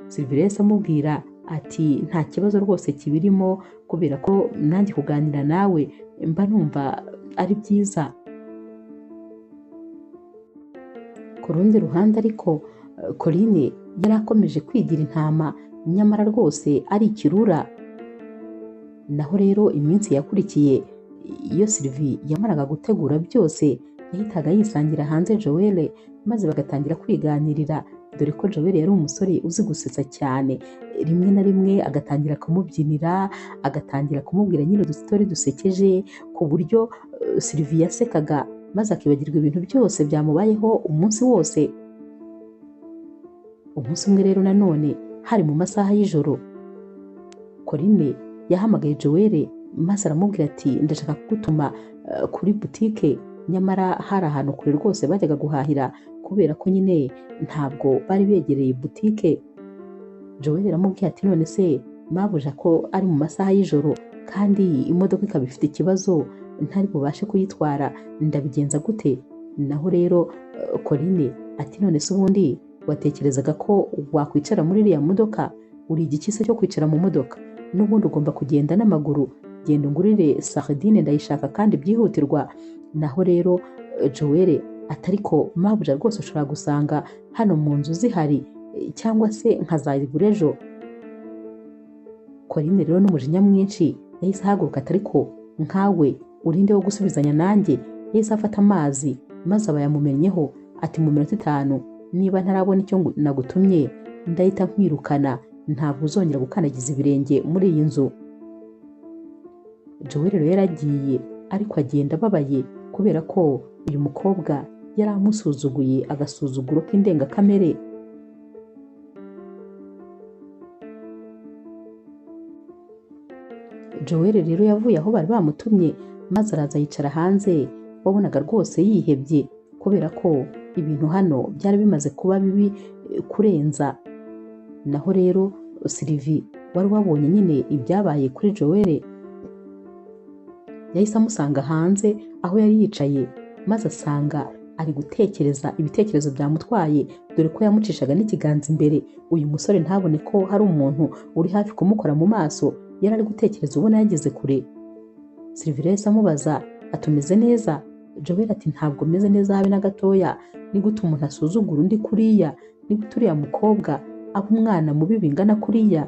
Sylvie amubwira ati nta kibazo rwose kibirimo, kubera ko nanjye kuganira nawe mba numva ari byiza. Ku rundi ruhande ariko Corinne yari akomeje kwigira intama, nyamara rwose ari ikirura. Naho rero iminsi yakurikiye, iyo Sylvie yamaraga gutegura byose yahitaga yisangira hanze Joel maze bagatangira kwiganirira, dore ko Joel yari umusore uzi gusetsa cyane, rimwe na rimwe agatangira kumubyinira, agatangira kumubwira nyine udusitori dusekeje, ku buryo Sylvie yasekaga maze akibagirwa ibintu byose byamubayeho umunsi wose. Umunsi umwe rero nanone hari mu masaha y'ijoro, Corinne yahamagaye Joel maze aramubwira ati ndashaka kugutuma kuri butike, nyamara hari ahantu kure rwose bajyaga guhahira kubera ko nyine ntabwo bari begereye butike. Joel aramubwira ati none se mabuja ko ari mu masaha y'ijoro kandi imodoka ikaba ifite ikibazo ntari bubashe kuyitwara, ndabigenza gute? Naho rero Corinne ati none se ubundi watekerezaga ko wakwicara muri iriya modoka? Uri igiki se cyo kwicara mu modoka? N'ubundi ugomba kugenda n'amaguru, genda ungurire sardine ndayishaka kandi byihutirwa. Naho rero Joel ati ariko mabuja rwose ushobora gusanga hano mu nzu zihari cyangwa se nkazayigura ejo. Corinne rero n'umujinya mwinshi yahise ahaguruka ati ariko nkawe urinde wo gusubizanya nanjye. Yahise afata amazi maze aba yamumenyeho ati mu minota 5 niba ntarabona icyo nagutumye ndahita nkwirukana, ntabwo uzongera gukandagiza ibirenge muri iyi nzu. Joel rero yaragiye, ariko agenda ababaye kubera ko uyu mukobwa yari amusuzuguye agasuzuguro k'indengakamere. Joel rero yavuye aho bari bamutumye maze araza yicara hanze, wabonaga rwose yihebye kubera ko ibintu hano byari bimaze kuba bibi kurenza. Naho rero Sylvie wari wabonye nyine ibyabaye kuri Joel yahise amusanga hanze aho yari yicaye, maze asanga ari gutekereza ibitekerezo byamutwaye, dore ko yamucishaga n'ikiganza imbere. Uyu musore ntabone ko hari umuntu uri hafi kumukora mu maso, yari ari gutekereza ubona yageze kure. Sylvie yahise amubaza atumeze neza? Joel ati ntabwo meze neza habe na gatoya. Ni gute umuntu asuzugura undi kuriya? Ni gute uriya mukobwa aba umwana mubi bingana kuriya?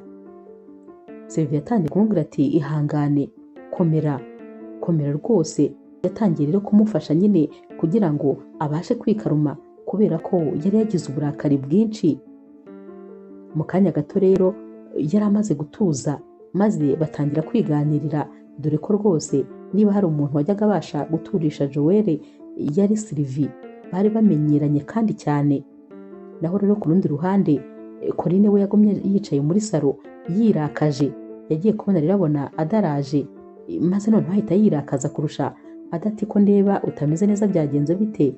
Sylvie yatangiye kumubwira ati ihangane, komera rwose. Yatangiye rero kumufasha nyine kugira ngo abashe kwikaruma kubera ko yari yagize uburakari bwinshi. Mu kanya gato rero yari amaze gutuza maze batangira kwiganirira, dore ko rwose niba hari umuntu wajyaga abasha guturisha Joel yari Sylvie, bari bamenyeranye kandi cyane. Naho rero ku rundi ruhande Corinne we yagumye yicaye muri salo yirakaje. Yagiye kubona rero abona adaraje, maze noneho ahita yirakaza kurusha, adati ko ndeba utameze neza byagenze bite?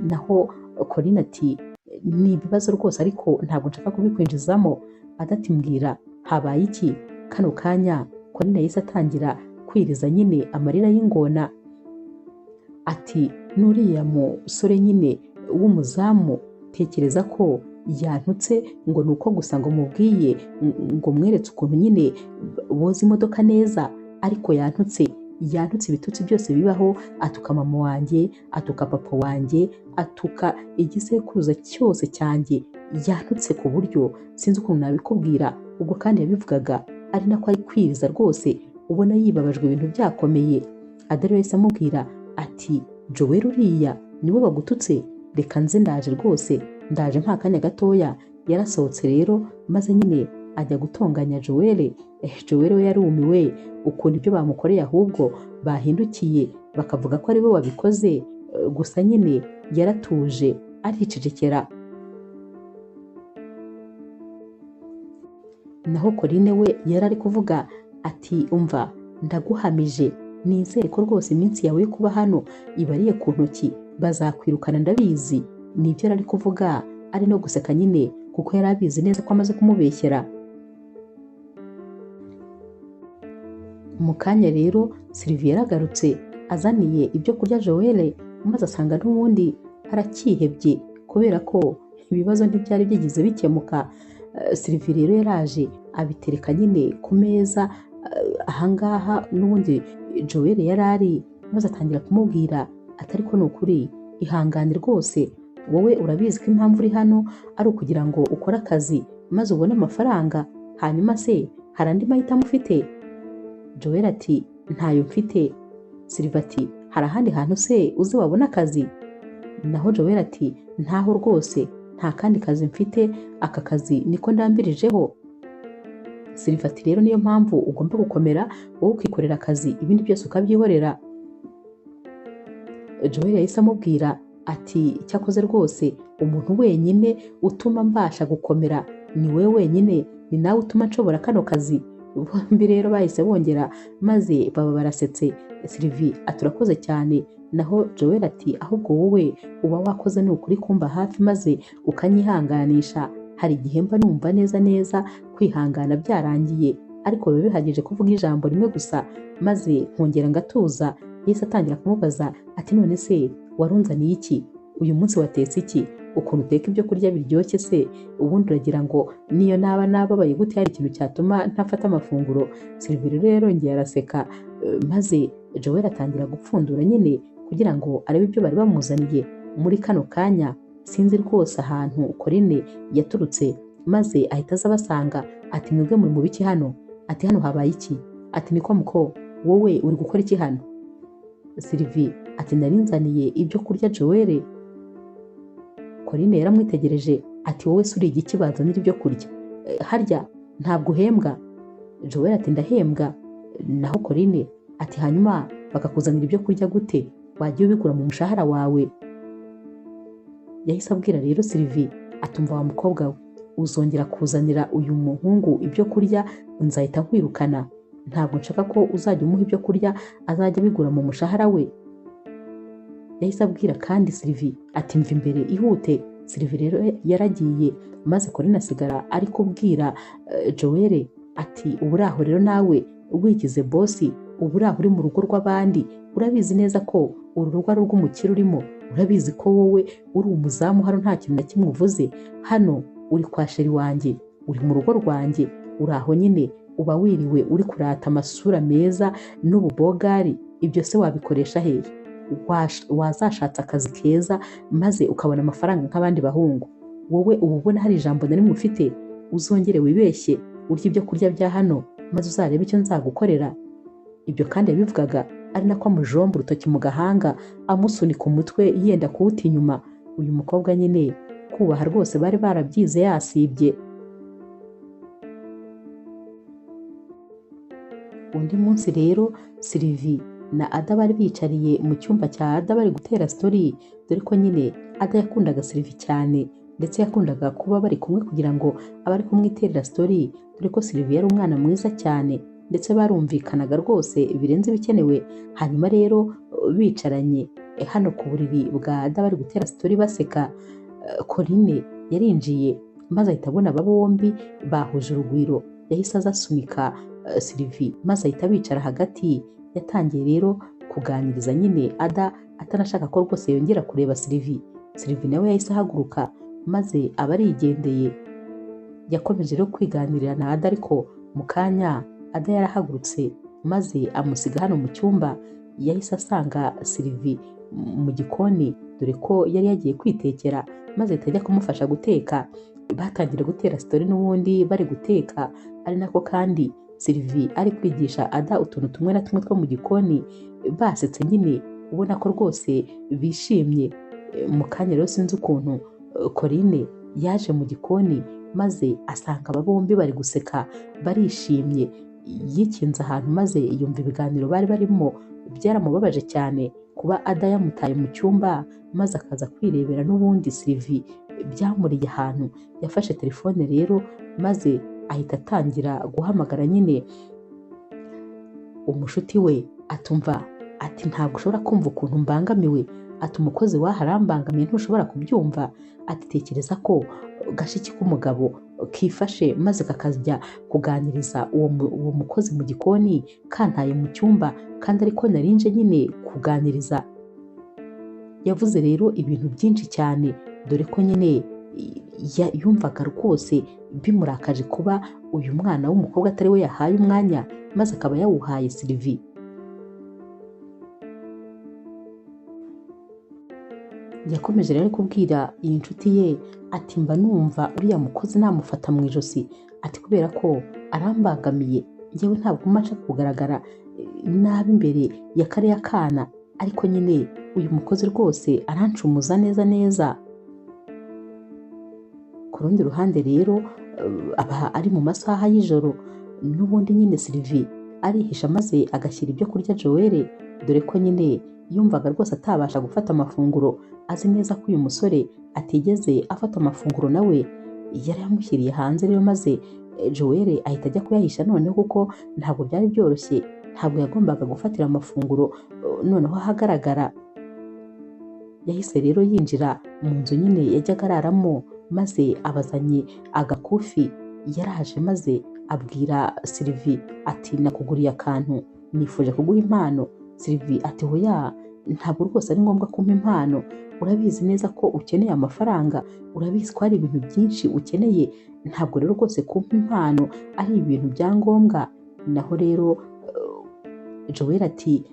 Naho Corinne ati ni ibibazo rwose ariko ntabwo nshaka kubikwinjizamo. Adati mbwira habaye iki? Kano kanya Corinne yahise atangira kwiriza nyine amarira y'ingona. Ati nuriya musore nyine w'umuzamu, tekereza ko yantutse ngo nuko gusa ngo mubwiye ngo mweretse ukuntu nyine boza imodoka neza, ariko yantutse ibitutsi byose bibaho. Atuka mama wanjye, atuka papa wanjye, atuka igisekuruza cyose cyanjye. Yantutse ku buryo sinzi ukuntu nabikubwira. Ubwo kandi yabivugaga ari nako ari kwiriza rwose, ubona yibabajwe ibintu byakomeye. Adele yahise amubwira ati Joel uriya niwe bagututse? Reka nze ndaje rwose, ndaje nta kanya gatoya. Yarasohotse rero maze nyine ajya gutonganya Joel. Joel we yarumiwe ukuntu ibyo bamukoreye ahubwo bahindukiye bakavuga ko ari we wabikoze. Gusa nyine yaratuje aricecekera. Naho Corinne we yari ari kuvuga ati umva, ndaguhamije nizere ko rwose iminsi yawe yo kuba hano ibariye ku ntoki, bazakwirukana ndabizi. Nibyo yari ari kuvuga ari no guseka nyine kuko yari abizi neza ko amaze kumubeshyera. Mu kanya rero Sylvie yaragarutse azaniye ibyo kurya Joel, maze asanga n'ubundi aracyihebye kubera ko ibibazo ntibyari byigize bikemuka. Sylvie rero yaraje abitereka nyine ku meza ahangaha n'ubundi Joel yari ari, maze atangira kumubwira atari ko nukuri ihangane rwose, wowe urabizi ko impamvu uri hano ari ukugira ngo ukore akazi maze ubone amafaranga, hanyuma se hari andi mahitamo ufite? Joel ati ntayo mfite. Sylvie ati hari ahandi hantu se uzi wabona akazi? Naho Joel ati ntaho rwose, nta kandi kazi mfite, aka kazi niko ndambirijeho. Sylvie ati rero niyo mpamvu ugomba gukomera wowe ukikorera akazi, ibindi byose ukabyihorera. Joel yahise amubwira ati cyakoze rwose umuntu wenyine utuma mbasha gukomera ni wowe wenyine, ni nawe utuma nshobora kano kazi. Bombi rero bahise bongera maze baba barasetse. Sylvie ati urakoze cyane, naho Joel ati ahubwo wowe uba wakoze ni ukuri kumba hafi maze ukanyihanganisha. Hari igihe mba numva neza neza kwihangana byarangiye, ariko biba bihagije kuvuga ijambo rimwe gusa maze nkongera ngatuza. Yahise atangira kumubaza ati none se warunzaniye iki? Uyu munsi watetse iki? Ukuntu uteka ibyo kurya biryoshye se, ubundi uragira ngo niyo naba nababaye gute hari ikintu cyatuma ntafata amafunguro? Sylvie rero yongeye araseka, maze Joel atangira gupfundura nyine kugira ngo arebe ibyo bari bamuzaniye. Muri kano kanya sinzi rwose ahantu Corinne yaturutse, maze ahita aza abasanga ati mwebwe muri mu biki hano? Ati hano habaye iki? Ati niko muko, wowe uri gukora iki hano? Sylvie ati narinzaniye ibyo kurya Joel. Corinne yaramwitegereje ati wowe se uri igiki bazanira ibyo kurya? Harya ntabwo uhembwa? Joel ati ndahembwa. Naho Corinne ati hanyuma bakakuzanira ibyo kurya gute? Wagiye ubikura mu mushahara wawe? Yahise abwira rero Sylvie atumva wa mukobwa we, uzongera kuzanira uyu muhungu ibyo kurya nzahita nkwirukana. Ntabwo nshaka ko uzajya umuha ibyo kurya azajya abigura mu mushahara we. Yahise abwira kandi Sylvie ati mva imbere ihute. Sylvie rero yaragiye, maze Corinne asigara ari kubwira Joel ati uburaho rero nawe wigize bosi, uburaho uri mu rugo rw'abandi, urabizi neza ko uru rugo ari urw'umukire urimo, urabizi ko wowe uri umuzamu hano nta kintu na kimwe uvuze. Hano uri kwa sheri wanjye, uri mu rugo rwanjye, uraho nyine uba wiriwe uri kurata amasura meza n'ububogari. Ibyo se wabikoresha hehe? Wazashatse akazi keza maze ukabona amafaranga nk'abandi bahungu. Wowe uba ubona hari ijambo na rimwe ufite? Uzongere wibeshye urya ibyo kurya bya hano maze uzarebe icyo nzagukorera. Ibyo kandi yabivugaga ari nako amujomba urutoki mu gahanga amusunika umutwe yenda kuwuta inyuma. Uyu mukobwa nyine kubaha rwose bari barabyize yasibye. Undi munsi rero Sylvie na Ada bari bicariye mu cyumba cya Ada bari gutera story, dore ko nyine Ada yakundaga Sylvie cyane ndetse yakundaga kuba bari kumwe kugira ngo abari kumwiterera story, dore ko Sylvie yari umwana mwiza cyane ndetse barumvikanaga rwose birenze bikenewe. Hanyuma rero bicaranye hano ku buriri bwa Ada bari gutera story baseka, Corinne yarinjiye maze ahita abona aba bombi bahuje urugwiro. Yahise aza asunika Sylvie maze ahita bicara hagati. Yatangiye rero kuganiriza nyine Ada atanashaka ko rwose yongera kureba Sylvie. Sylvie nawe yahise ahaguruka maze aba arigendeye. Yakomeje rero kwiganirira na Ada, ariko mu kanya Ada yarahagurutse maze amusiga hano mu cyumba. Yahise asanga Sylvie mu gikoni, dore ko yari yagiye kwitekera, maze ahita ajya kumufasha guteka. Batangira gutera story n'ubundi bari guteka, ari nako kandi Sylvie ari kwigisha Ada utuntu tumwe na tumwe two mu gikoni. Basetse nyine ubona ko rwose bishimye. Mu kanya rero sinzi ukuntu Corinne yaje mu gikoni maze asanga aba bombi bari guseka barishimye. Yikinze ahantu maze yumva ibiganiro bari barimo. Byaramubabaje cyane kuba Ada yamutaye mu cyumba maze akaza kwirebera n'ubundi Sylvie byamuriye ahantu. Yafashe telefone rero maze ahita atangira guhamagara nyine umushuti we. Atumva ati ntabwo ushobora kumva ukuntu mbangamiwe. Ati umukozi waha arambangamiye ntushobora kubyumva. Ati tekereza ko gashiki k'umugabo kifashe maze kakajya kuganiriza uwo mukozi mu gikoni kantaye mu cyumba kandi ariko narinje nyine kuganiriza. Yavuze rero ibintu byinshi cyane, dore ko nyine yumvaga rwose bimurakaje kuba uyu mwana w'umukobwa atari we yahaye umwanya maze akaba yawuhaye Sylvie. Yakomeje rero kubwira iyi nshuti ye ati mba numva uriya mukozi namufata mu ijosi. Ati kubera ko arambangamiye, njyewe ntabwo mba nshaka kugaragara nabi imbere ya kariya kana, ariko nyine uyu mukozi rwose arancumuza neza neza. Ku rundi ruhande rero aba ari mu masaha y'ijoro, n'ubundi nyine Sylvie arihisha maze agashyira ibyo kurya Joel, dore ko nyine yumvaga rwose atabasha gufata amafunguro, azi neza ko uyu musore atigeze afata amafunguro nawe yari yamushyiriye hanze rero, maze Joel ahita ajya kuyahisha noneho kuko ntabwo byari byoroshye, ntabwo yagombaga gufatira amafunguro noneho ahagaragara. Yahise rero yinjira mu nzu nyine yajyaga araramo, maze abazanye agakufi yaraje, maze abwira Sylvie ati nakuguriye akantu, nifuje kuguha impano. Sylvie ati hoya, ntabwo rwose ari ngombwa kumpa impano, urabizi neza ko ukeneye amafaranga, urabizi ko hari ibintu byinshi ukeneye, ntabwo rero rwose kumpa impano ari ibintu bya ngombwa. Naho rero Joel ati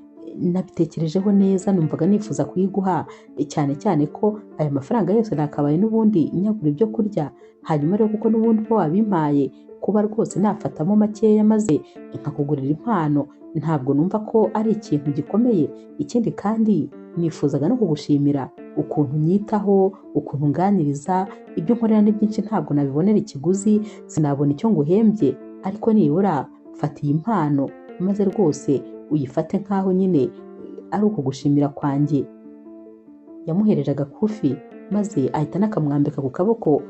nabitekerejeho neza, numvaga nifuza kuyiguha, cyane cyane ko aya mafaranga yose nakabaye n'ubundi nyagura ibyo kurya, hanyuma rero kuko n'ubundi uba wabimpaye, kuba rwose nafatamo makeya maze nkakugurira impano, ntabwo numva ko ari ikintu gikomeye. Ikindi kandi nifuzaga no kugushimira ukuntu unyitaho, ukuntu unganiriza, ibyo nkorera ni byinshi ntabwo nabibonera ikiguzi, sinabona icyo nguhembye, ariko nibura fata iyi mpano maze rwose uyifate nk'aho nyine ari ukugushimira kwanjye. Yamuhereje agakufi maze ahita anakamwambika ku kaboko.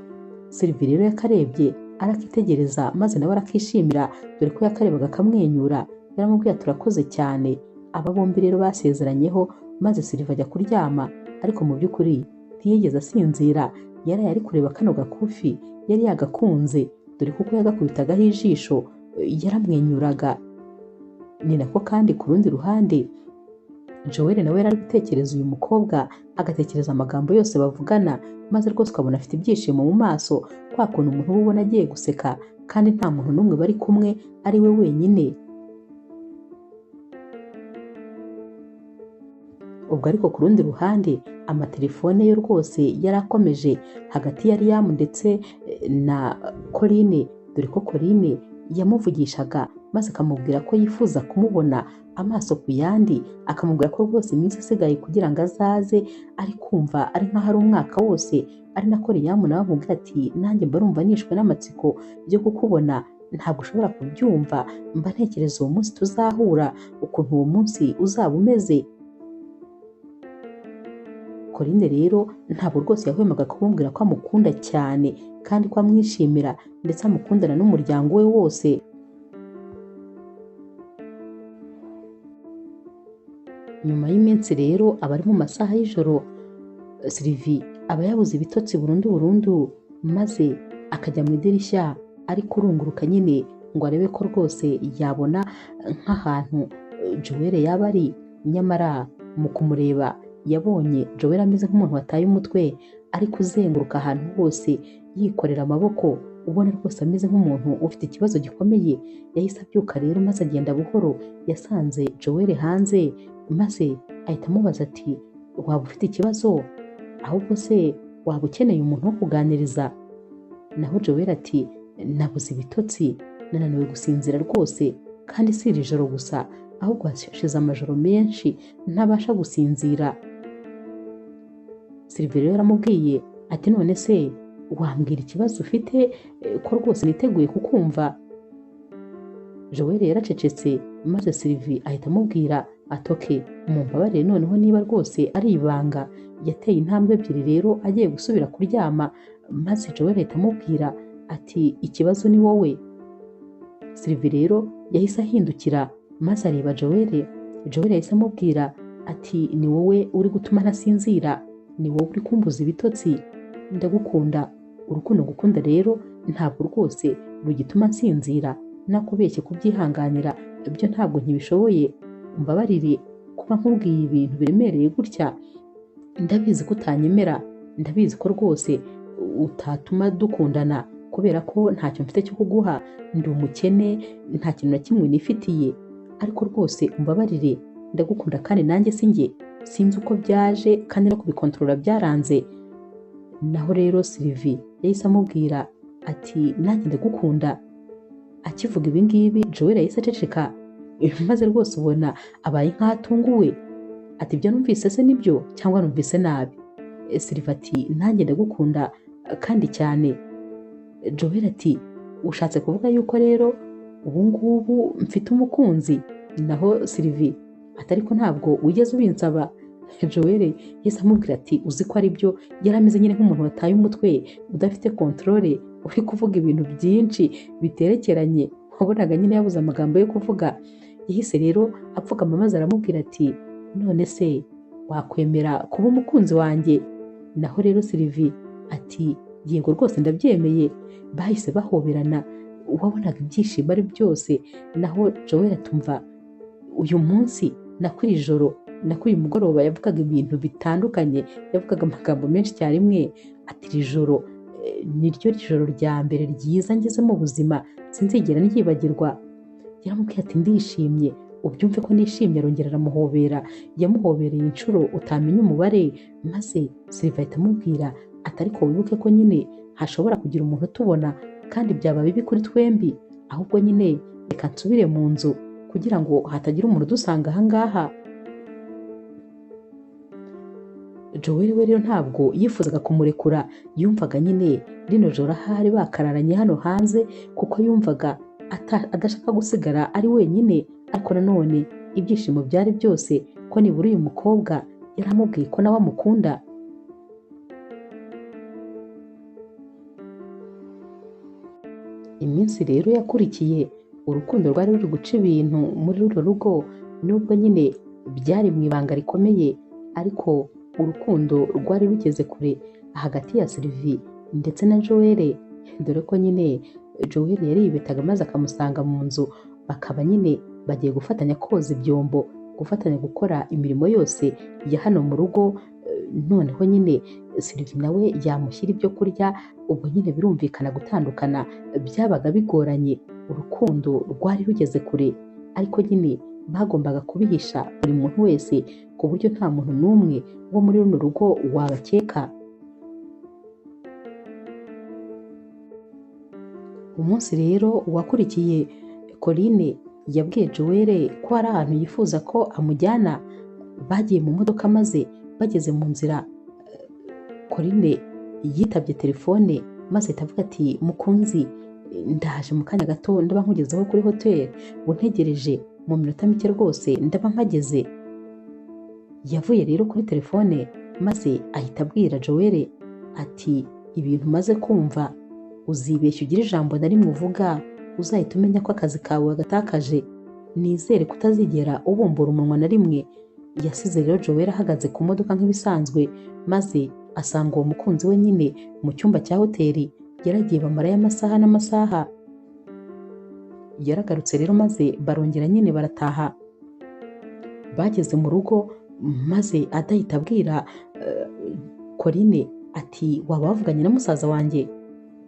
Sylvie rero yakarebye arakitegereza, maze nawe arakishimira, dore ko yakarebaga akamwenyura. Yaramubwiye turakoze cyane. Aba bombi rero basezeranyeho, maze Sylvie ajya kuryama, ariko mu by'ukuri ntiyigeze asinzira, yari ari kureba kano gakufi, yari yagakunze, dore kuko yagakubitagaho ijisho yaramwenyuraga. Ni nako kandi ku rundi ruhande Joel nawe yari ari gutekereza uyu mukobwa, agatekereza amagambo yose bavugana, maze rwose ukabona afite ibyishimo mu maso, kwa kuntu umuntu uba ubona agiye guseka kandi nta muntu n'umwe bari kumwe, ari we wenyine. Ubwo ariko ku rundi ruhande amatelefone yo rwose yari akomeje hagati ya Liam ndetse na Corinne, dore ko Corinne yamuvugishaga maze akamubwira ko yifuza kumubona amaso ku yandi, akamubwira ko rwose iminsi isigaye kugira ngo azaze, ari kumva ari nk'aho ari umwaka wose. Ari nako Liam nawe amubwira ati nanjye mba numva nishwe n'amatsiko byo kukubona, ntabwo ushobora kubyumva, mba ntekereza uwo munsi tuzahura, ukuntu uwo munsi uzaba umeze. Corinne rero ntabwo rwose yahwemaga kumubwira ko amukunda cyane kandi ko amwishimira, ndetse amukundana n'umuryango we wose. Nyuma y'iminsi rero aba ari mu masaha y'ijoro, Sylvie aba yabuze ibitotsi burundu, maze akajya mu idirishya ari kurunguruka nyine ngo arebe ko rwose yabona nk'ahantu Joel yaba ari. Nyamara mu kumureba yabonye Joel ameze nk'umuntu wataye umutwe, ari kuzenguruka ahantu hose yikorera amaboko, ubona rwose ameze nk'umuntu ufite ikibazo gikomeye. Yahise abyuka rero maze agenda buhoro, yasanze Joel hanze, maze ahita amubaza ati waba ufite ikibazo, ahubwo se waba ukeneye umuntu wo kuganiriza? Naho Joel ati nabuze ibitotsi, nananiwe gusinzira rwose, kandi si iri joro gusa, ahubwo hashize amajoro menshi ntabasha gusinzira. Sylvie rero yaramubwiye ati none se wambwira ikibazo ufite, ko rwose niteguye kukumva. Joel yaracecetse, maze Sylvie ahita amubwira ati oke, mumbabarire noneho niba rwose ari ibanga. Yateye intambwe ebyiri rero agiye gusubira kuryama, maze Joel ahita amubwira ati ikibazo ni wowe. Sylvie rero yahise ahindukira maze areba Joel. Joel yahise amubwira ati ni wowe uri gutuma ntasinzira, ni wowe uri kumbuza ibitotsi, ndagukunda. Urukundo ngukunda rero ntabwo rwose rugituma nsinzira, nakubeshye kubyihanganira ibyo ntabwo nkibishoboye, umbabarire kuba nkubwiye ibintu biremereye gutya. Ndabizi ko utanyemera, ndabizi ko rwose utatuma dukundana, kubera ko ntacyo mfite cyo kuguha, ndi umukene, nta kintu na kimwe nifitiye, ariko rwose umbabarire, ndagukunda kandi nanjye sinzi uko byaje kandi no kubikontorora byaranze. Naho rero Sylvie yahise amubwira ati nanjye ndagukunda. Akivuga ibi ngibi Joel yahise aceceka, maze rwose ubona abaye nk'aho atunguwe, ati ibyo numvise se nibyo cyangwa numvise nabi? Sylvie ati nanjye ndagukunda kandi cyane. Joel ati ushatse kuvuga yuko rero ubu ngubu mfite umukunzi? Naho Sylvie ati ariko ntabwo wigeze ubinsaba. Joel yahise amubwira ati uzi ko ari byo. Yari ameze nyine nk'umuntu wataye umutwe udafite kontorore, uri kuvuga ibintu byinshi biterekeranye, wabonaga nyine yabuze amagambo yo kuvuga. Yahise rero apfukama maze aramubwira ati none se wakwemera kuba umukunzi wanjye? Naho rero Sylvie ati yego rwose ndabyemeye. Bahise bahoberana, wabonaga ibyishimo ari byose. Naho Joel atumva uyu munsi nako iri joro nako uyu mugoroba yavugaga ibintu bitandukanye, yavugaga amagambo menshi icyarimwe. Ati iri joro niryo joro rya mbere ryiza ngeze mu buzima sinzigera ryibagirwa. Yaramubwiye ati ndishimye, ubyumve ko nishimye. Arongera aramuhobera, yamuhobereye inshuro utamenya umubare. Maze Sylvie ahita amubwira ati ariko wibuke ko nyine hashobora kugira umuntu utubona kandi byaba bibi kuri twembi, ahubwo nyine reka nsubire mu nzu kugira ngo hatagira umuntu udusanga aha ngaha. Joel we rero ntabwo yifuzaga kumurekura, yumvaga nyine rino joro ahari bakararanye hano hanze, kuko yumvaga adashaka gusigara ari wenyine. Ariko nanone ibyishimo byari byose ko nibura uyu mukobwa yaramubwiye ko nawe amukunda. Iminsi rero yakurikiye, urukundo rwari ruri guca ibintu muri runo rugo, nubwo nyine byari mu ibanga rikomeye, ariko urukundo rwari rugeze kure hagati ya Sylvie ndetse na Joel, dore ko nyine Joel yaribetaga maze akamusanga mu nzu, bakaba nyine bagiye gufatanya koza ibyombo, gufatanya gukora imirimo yose ya hano mu rugo. Noneho nyine Sylvie nawe yamushyira ibyo kurya, ubwo nyine birumvikana gutandukana byabaga bigoranye. Urukundo rwari rugeze kure, ariko nyine bagombaga kubihisha buri muntu wese, ku buryo nta muntu n'umwe wo muri runo rugo wabakeka. Umunsi rero wakurikiye, Corinne yabwiye Joel ko hari ahantu yifuza ko amujyana. Bagiye mu modoka, maze bageze mu nzira Corinne yitabye telefone maze itavuga ati mukunzi, ndaje mu kanya gato ndaba nkugezeho kuri hoteli, untegereje mu minota mike rwose ndaba mpageze. Yavuye rero kuri telefone maze ahita abwira Joel ati ibintu maze kumva uzibeshya ugira ijambo na rimwe uvuga, uzahita umenya ko akazi kawe wagatakaje. Nizere kutazigera ubumbura umunwa na rimwe. Yasize rero Joel ahagaze ku modoka nk'ibisanzwe, maze asanga uwo mukunzi we nyine mu cyumba cya hoteli. Yaragiye bamarayo amasaha n'amasaha. Yaragarutse rero maze barongera nyine barataha. Bageze mu rugo maze adahita abwira Corinne ati waba wavuganye na musaza wanjye?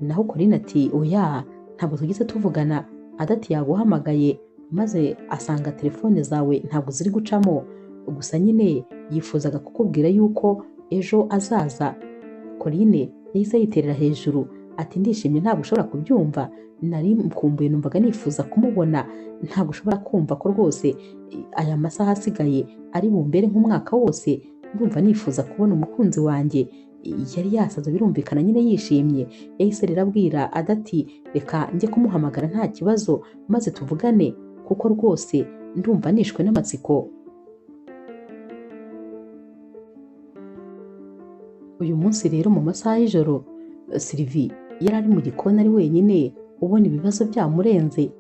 Naho Corinne ati oya, ntabwo tugeze tuvugana. Adati yaguhamagaye maze asanga telefone zawe ntabwo ziri gucamo, gusa nyine yifuzaga kukubwira yuko ejo azaza. Corinne yahise yiterera hejuru ati ndishimye, ntabwo ushobora kubyumva. Nari mukumbuye, numvaga nifuza kumubona. Ntabwo ushobora kumva ko rwose aya masaha asigaye ari bumbere nk'umwaka wose. Ndumva nifuza kubona umukunzi wanjye. Yari yasaze birumvikana nyine yishimye. Yahise rero abwira Adati reka njye kumuhamagara nta kibazo maze tuvugane, kuko rwose ndumva nishwe n'amatsiko. Uyu munsi rero mu masaha y'ijoro, Sylvie yari ari mu gikoni ari wenyine, ubona ibibazo byamurenze.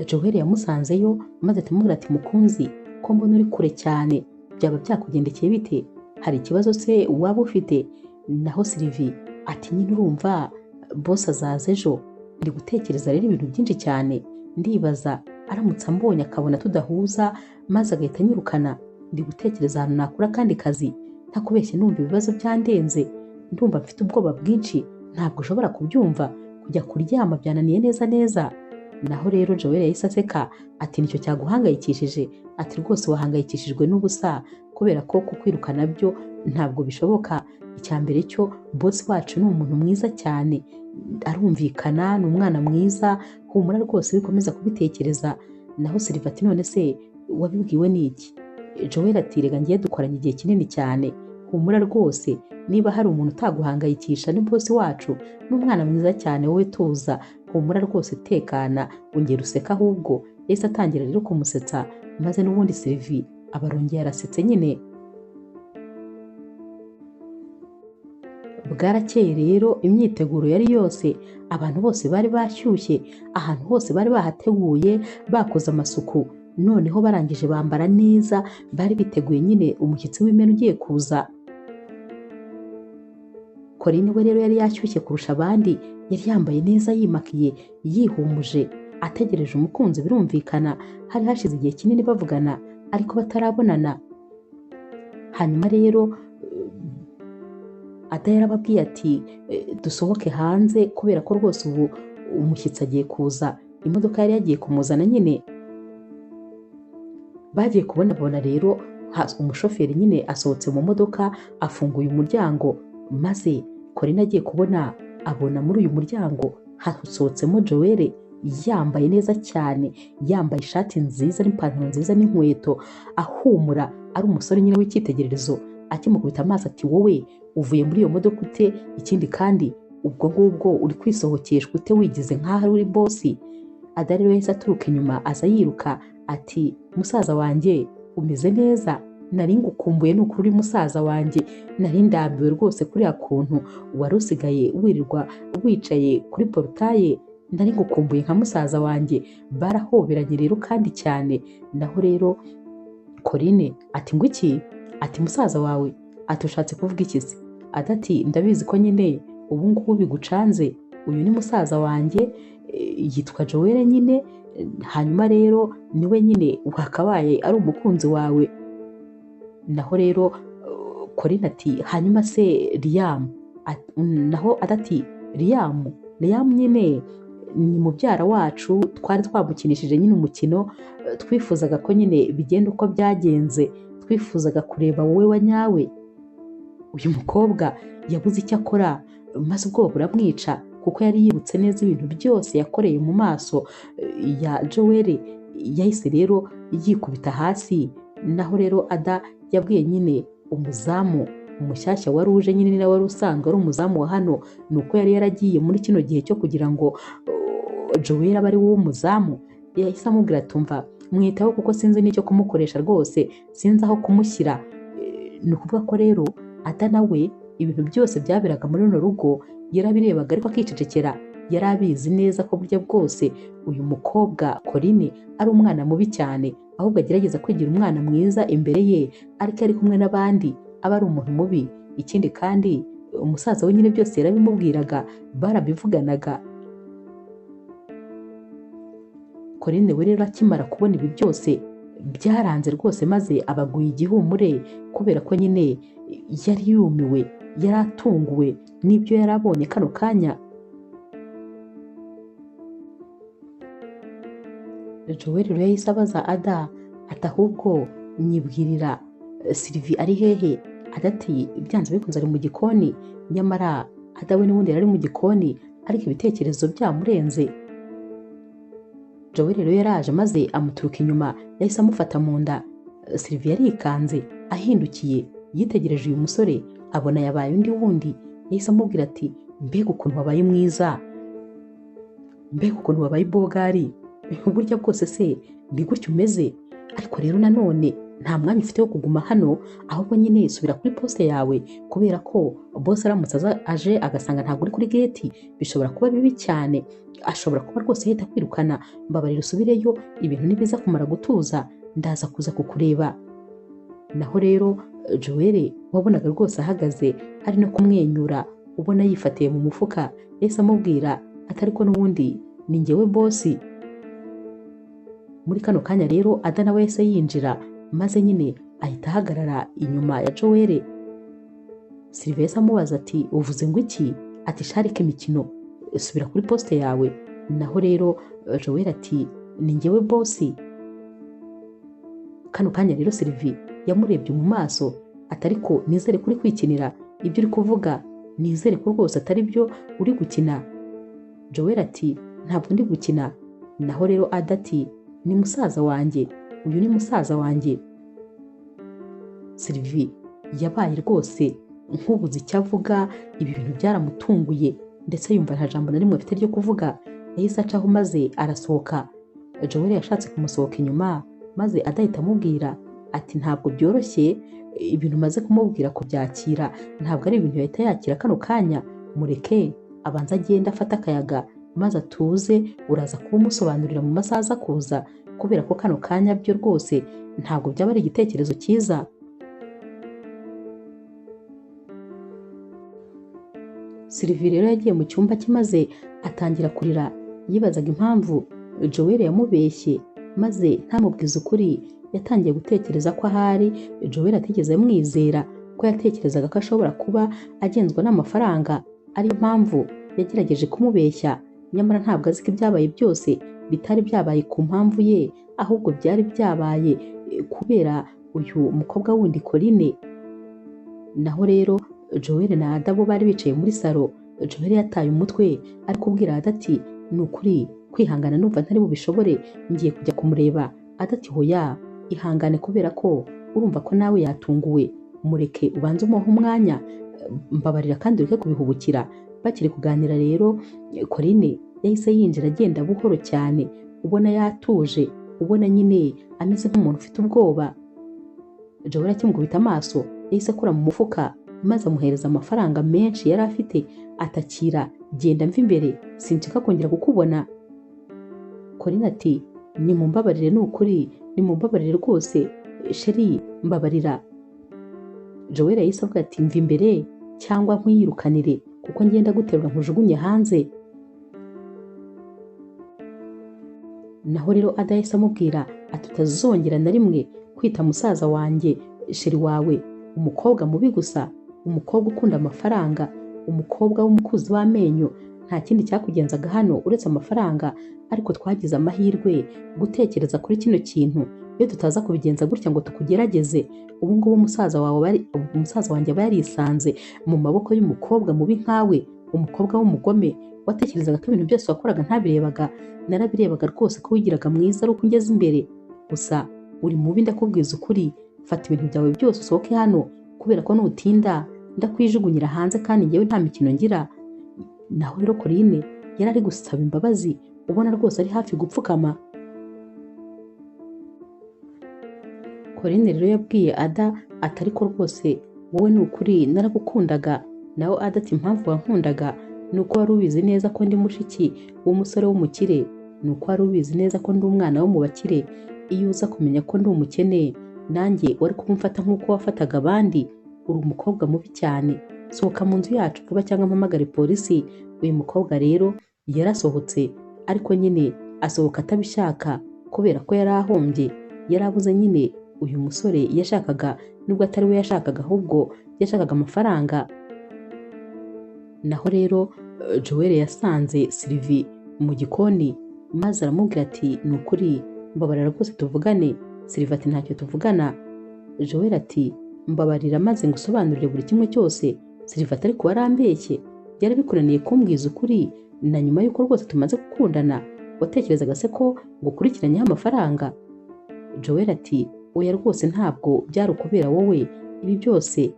Joel yamusanzeyo maze atamubwira ati mukunzi, ko mbona uri kure cyane, byaba byakugendekeye bite? Hari ikibazo se waba ufite? Naho Sylvie ati nyine urumva boss azaza ejo, ndi gutekereza rero ibintu byinshi cyane. Ndibaza aramutse ambonye akabona tudahuza maze agahita anyirukana, ndi gutekereza ahantu nakura kandi kazi. Ntakubeshye numva ibibazo byandenze, ndumva mfite ubwoba bwinshi, ntabwo ushobora kubyumva. Kujya kuryama byananiye neza neza. Naho rero Joel yahise aseka ati nicyo cyaguhangayikishije? Ati rwose wahangayikishijwe n'ubusa, kubera ko kukwirukana byo ntabwo bishoboka. Icya mbere cyo boss wacu ni umuntu mwiza cyane, arumvikana, ni umwana mwiza, humura rwose bikomeza kubitekereza. Naho Sylvie ati none se wabibwiwe n'iki? Joel ati rega ngiye dukoranye igihe kinini cyane, humura rwose, niba hari umuntu utaguhangayikisha ni boss wacu, ni umwana mwiza cyane, wowe tuza, humura rwose tekana, ongera useka ahubwo yahise atangira rero kumusetsa, maze n'ubundi Sylvie abarongeye arasetse nyine. Bwarakeye rero imyiteguro yari yose, abantu bose bari bashyushye, ahantu hose bari bahateguye bakoze amasuku, noneho barangije bambara neza, bari biteguye nyine umushyitsi w'imena ugiye kuza. Corinne we rero yari yashyushye kurusha abandi, yari yambaye neza yimakiye, yihumuje, ategereje umukunzi. Birumvikana hari hashize igihe kinini bavugana ariko batarabonana. Hanyuma rero Ada yarababwiye ati dusohoke hanze kubera ko rwose ubu umushyitsi agiye kuza, imodoka yari yagiye kumuzana nyine. Bagiye kubona rero umushoferi nyine asohotse mu modoka, afunguye umuryango, maze Corinne agiye kubona abona muri uyu muryango hasohotsemo Joel, yambaye neza cyane, yambaye ishati nziza n'ipantaro nziza n'inkweto, ahumura, ari umusore nyine w'icyitegererezo. Akimukubita amaso ati wowe uvuye muri iyo modoka ute? Ikindi kandi ubwo ngubwo uri kwisohokeshwa ute wigize nk'aho uri bosi? Ada rero yahise aturuka inyuma aza yiruka ati musaza wanjye umeze neza, nari ngukumbuye n'ukuri uri musaza wanjye, nari ndambiwe rwose kuriya kuntu wari usigaye wirirwa wicaye kuri porutaye, nari ngukumbuye nka musaza wanjye. Barahoberanye rero kandi cyane. Naho rero Corinne ati ngo iki? Ati musaza wawe? Ati ushatse kuvuga iki se? Ada ati ndabizi ko nyine ubu ngubu bigucanze, uyu ni musaza wanjye, yitwa Joel nyine, hanyuma rero niwe nyine wakabaye ari umukunzi wawe. Naho rero Corinne ati hanyuma se Liam? Naho Ada ati Liam nyine ni mubyara wacu, twari twamukinishije nyine umukino, twifuzaga ko nyine bigenda uko byagenze, twifuzaga kureba wowe wa nyawe. Uyu mukobwa yabuze icyo akora, maze ubwoba buramwica kuko yari yibutse neza ibintu byose yakoreye mu maso ya Joel. Yahise rero yikubita hasi. Naho rero Ada yabwiye nyine umuzamu umushyashya wari uje nyine nawe wari usanzwe ari umuzamu wa hano, nuko yari yaragiye muri kino gihe cyo kugira ngo Joel abe ari wowe umuzamu. Yahise amubwira tumva mwitaho kuko sinzi n'icyo kumukoresha rwose, sinzi aho kumushyira. Ni ukuvuga ko rero Ada nawe ibintu byose byaberaga muri runo rugo yarabirebaga ariko akicecekera. Yari abizi neza ko burya bwose uyu mukobwa Corinne ari umwana mubi cyane, ahubwo agerageza kwigira umwana mwiza imbere ye, ariko ari kumwe n'abandi aba ari umuntu mubi. Ikindi kandi umusaza we nyine byose yarabimubwiraga, barabivuganaga. Corinne we rero akimara kubona ibi byose byaranze rwose, maze abaguye igihumure kubera ko nyine yari yumiwe, yari atunguwe n'ibyo yari abonye kano kanya. Joel rero yahise abaza Ada ati ahubwo nyibwirira Sylvie ari hehe? Ada ati byanze bikunze ari mu gikoni. Nyamara Ada we n'ubundi yari mu gikoni ariko ibitekerezo byamurenze. Joel rero yaraje maze amuturuka inyuma, yahise amufata mu nda. Sylvie yarikanze, ahindukiye yitegereje uyu musore abona yabaye undi wundi. Yahise amubwira ati mbega ukuntu wabaye mwiza, mbega ukuntu wabaye bogari, burya bwose se ni gutyo umeze? Ariko rero nanone nta mwanya ufite wo kuguma hano, ahubwo nyine subira kuri poste yawe, kubera ko boss aramutse aje agasanga ntabwo uri kuri gate bishobora kuba bibi cyane, ashobora kuba rwose yahita kwirukana. Mbabarira usubireyo, ibintu nibiza kumara gutuza ndaza kuza kukureba. Naho rero Joel wabonaga rwose ahagaze ari no kumwenyura, ubona yifatiye mu mufuka, yahise amubwira atari ko n'ubundi ni njyewe boss. Muri kano kanya rero Ada nawe yahise yinjira, maze nyine ahita ahagarara inyuma ya Joel. Sylvie amubaza ati uvuze ngo iki? Ati sharike imikino, subira kuri poste yawe. Naho rero Joel ati ni njyewe boss. Kano kanya rero Sylvie yamurebye mu maso, atariko nizere kuri kwikinira ibyo uri kuvuga, nizere ko rwose atari byo uri gukina. Joel ati ntabwo ndi gukina. Naho rero Ada ati ni musaza wanjye, uyu ni musaza wanjye. Sylvie yabaye rwose nk'ubuze icyo avuga, ibi bintu byaramutunguye ndetse yumva nta jambo na rimwe afite ryo kuvuga. Yahise acaho maze arasohoka. Joel yashatse kumusohoka inyuma maze adahita amubwira ati ntabwo byoroshye ibintu umaze kumubwira kubyakira, ntabwo ari ibintu yahita yakira kano kanya, mureke abanza agenda afata akayaga maze atuze, uraza kuba umusobanurira mu masaha aza kuza, kubera ko kano kanya byo rwose ntabwo byaba ari igitekerezo cyiza. Sylvie rero yagiye mu cyumba cye maze atangira kurira, yibazaga impamvu Joel yamubeshye maze ntamubwize ukuri. Yatangiye gutekereza ko ahari Joel atigeze amwizera, ko yatekerezaga ko ashobora kuba agenzwa n'amafaranga, ariyo mpamvu yagerageje kumubeshya, nyamara ntabwo azi ko ibyabaye byose bitari byabaye ku mpamvu ye, ahubwo byari byabaye kubera uyu mukobwa wundi Corinne. Naho rero Joel na Ada bo bari bicaye muri salo. Joel yataye umutwe ari kubwira Ada ati ni ukuri kwihangana numva ntari bubishobore, ngiye kujya kumureba. Ada ati hoya ihangane kubera ko urumva ko nawe yatunguwe, mureke ubanze umuhe umwanya, mbabarira kandi ureke kubihubukira. Bakiri kuganira rero Corinne yahise yinjira agenda buhoro cyane, ubona yatuje, ubona nyine ameze nk'umuntu ufite ubwoba. Joel akimukubita amaso yahise akura mu mufuka maze amuhereza amafaranga menshi yari afite, atakira genda mva imbere, sinshaka kongera kukubona. Corinne ati nimumbabarire, ni ukuri nimumbabarire rwose sheri, mbabarira. Joel yahise avuga ati mva imbere cyangwa nkwiyirukanire kuko ngenda guterura nkujugunye hanze. Naho rero Ada yahise amubwira ati utazongera na rimwe kwita musaza wanjye sheri wawe umukobwa mubi gusa, umukobwa ukunda amafaranga, umukobwa w'umukuzi w'amenyo, nta kindi cyakugenzaga hano uretse amafaranga, ariko twagize amahirwe gutekereza kuri kino kintu. Iyo tutaza kubigenza gutya ngo tukugerageze, ubu ngubu umusaza wanjye aba yarisanze mu maboko y'umukobwa mubi nkawe, umukobwa w'umugome. Watekerezaga ko ibintu byose wakoraga ntabirebaga? Narabirebaga rwose ko wigiraga mwiza ari uko ungeze imbere, gusa uri mubi, ndakubwiza ukuri. Fata ibintu byawe byose usohoke hano, kubera ko nutinda ndakwijugunyira hanze kandi njyewe nta mikino ngira. Naho rero Corinne yari ari gusaba imbabazi, ubona rwose ari hafi gupfukama. Corinne rero yabwiye Ada ati ariko rwose wowe ni ukuri naragukundaga. Naho Ada ati impamvu wankundaga ni uko wari ubizi neza ko ndi mushiki w'umusore w'umukire, ni uko wari ubizi neza ko ndi umwana wo mu bakire. Iyo uza kumenya ko ndi umukene nanjye wari kumfata nk'uko wafataga abandi. Uri umukobwa mubi cyane, sohoka mu nzu yacu vuba cyangwa mpamagare polisi. Uyu mukobwa rero yarasohotse, ariko nyine asohoka atabishaka kubera ko yari ahombye, yari abuze nyine uyu musore yashakaga, nubwo atari we yashakaga ahubwo yashakaga amafaranga. Naho rero Joel yasanze Sylvie mu gikoni maze aramubwira ati ni ukuri mbabarira rwose tuvugane. Sylvie ati ntacyo tuvugana. Joel ati mbabarira maze ngusobanurire buri kimwe cyose. Sylvie ati ariko warambeshye, byarabikunaniye kumbwiza ukuri na nyuma y'uko rwose tumaze gukundana? Watekerezaga se ko ngukurikiranyeho amafaranga? Joel ati oya rwose ntabwo byari ukubera wowe, ibi byose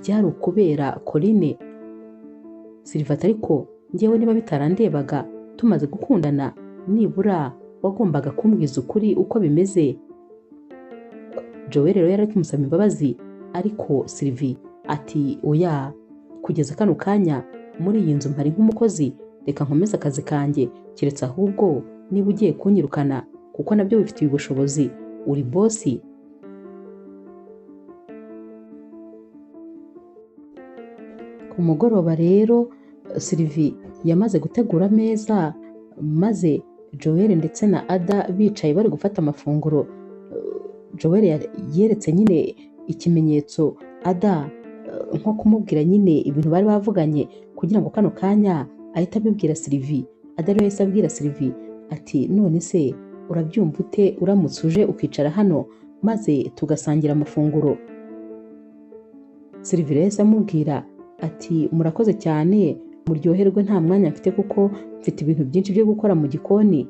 byari ukubera Corinne. Sylvie ati ariko njyewe niba bitarandebaga tumaze gukundana, nibura wagombaga kumbwiza ukuri uko bimeze. Joel rero yari kumusaba imbabazi, ariko Sylvie ati oya, kugeza kano kanya muri iyi nzu mpari nk'umukozi, reka nkomeze akazi kanjye, keretse ahubwo niba ugiye kunyirukana kuko nabyo bifitiye ubushobozi, uri bosi. Ku mugoroba rero Sylvie yamaze gutegura ameza, maze Joel ndetse na Ada bicaye bari gufata amafunguro. Joel yeretse nyine ikimenyetso Ada nko kumubwira nyine ibintu bari bavuganye kugira ngo kano kanya ahita abibwira Sylvie. Ada rero yahise abwira Sylvie ati none se urabyumva ute uramutse uje ukicara hano maze tugasangira amafunguro? Sylvie yahise amubwira ati murakoze cyane, muryoherwe, nta mwanya mfite kuko mfite ibintu byinshi byo gukora mu gikoni.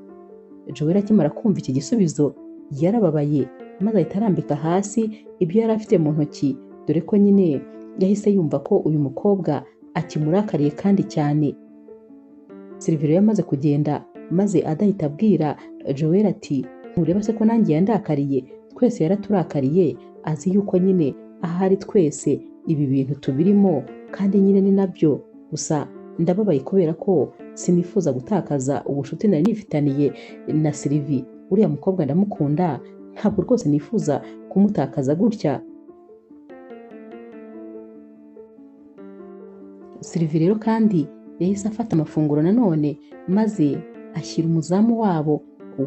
Joel akimara kumva iki gisubizo yarababaye maze ahita arambika hasi ibyo yari afite mu ntoki, dore ko nyine yahise yumva ko uyu mukobwa akimurakariye kandi cyane. Sylvie yamaze kugenda maze adahita abwira Joel ati ntureba se ko nanjye yandakariye, twese yaraturakariye, azi yuko nyine ahari twese ibi bintu tubirimo kandi nyine ni nabyo, gusa ndababaye kubera ko sinifuza gutakaza ubucuti nari nifitaniye na Sylvie. Uriya mukobwa ndamukunda, ntabwo rwose nifuza kumutakaza gutya. Sylvie rero kandi yahise afata amafunguro nanone maze ashyira umuzamu wabo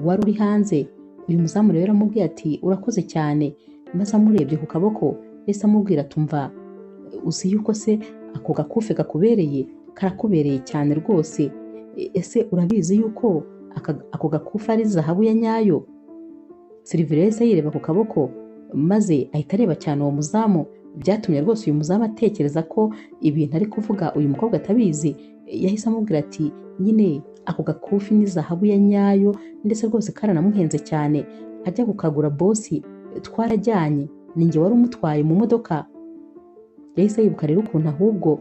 wari uri hanze. Uyu muzamu rero aramubwira ati urakoze cyane, maze amurebye ku kaboko yahise amubwira tumva uzi yuko se ako gakufe kakubereye, karakubereye cyane rwose, ese urabizi yuko ako gakufe ari zahabu ya nyayo? Sylvie yahise yireba ku kaboko maze ahita areba cyane uwo muzamu, byatumye rwose uyu muzamu atekereza ko ibintu ari kuvuga uyu mukobwa atabizi. Yahise amubwira ati nyine ako gakufi ni zahabu ya nyayo, ndetse rwose karanamuhenze cyane, ajya kukagura bosi twarajyanye, ninjye wari umutwaye mu modoka. Yahise yibuka rero ukuntu ahubwo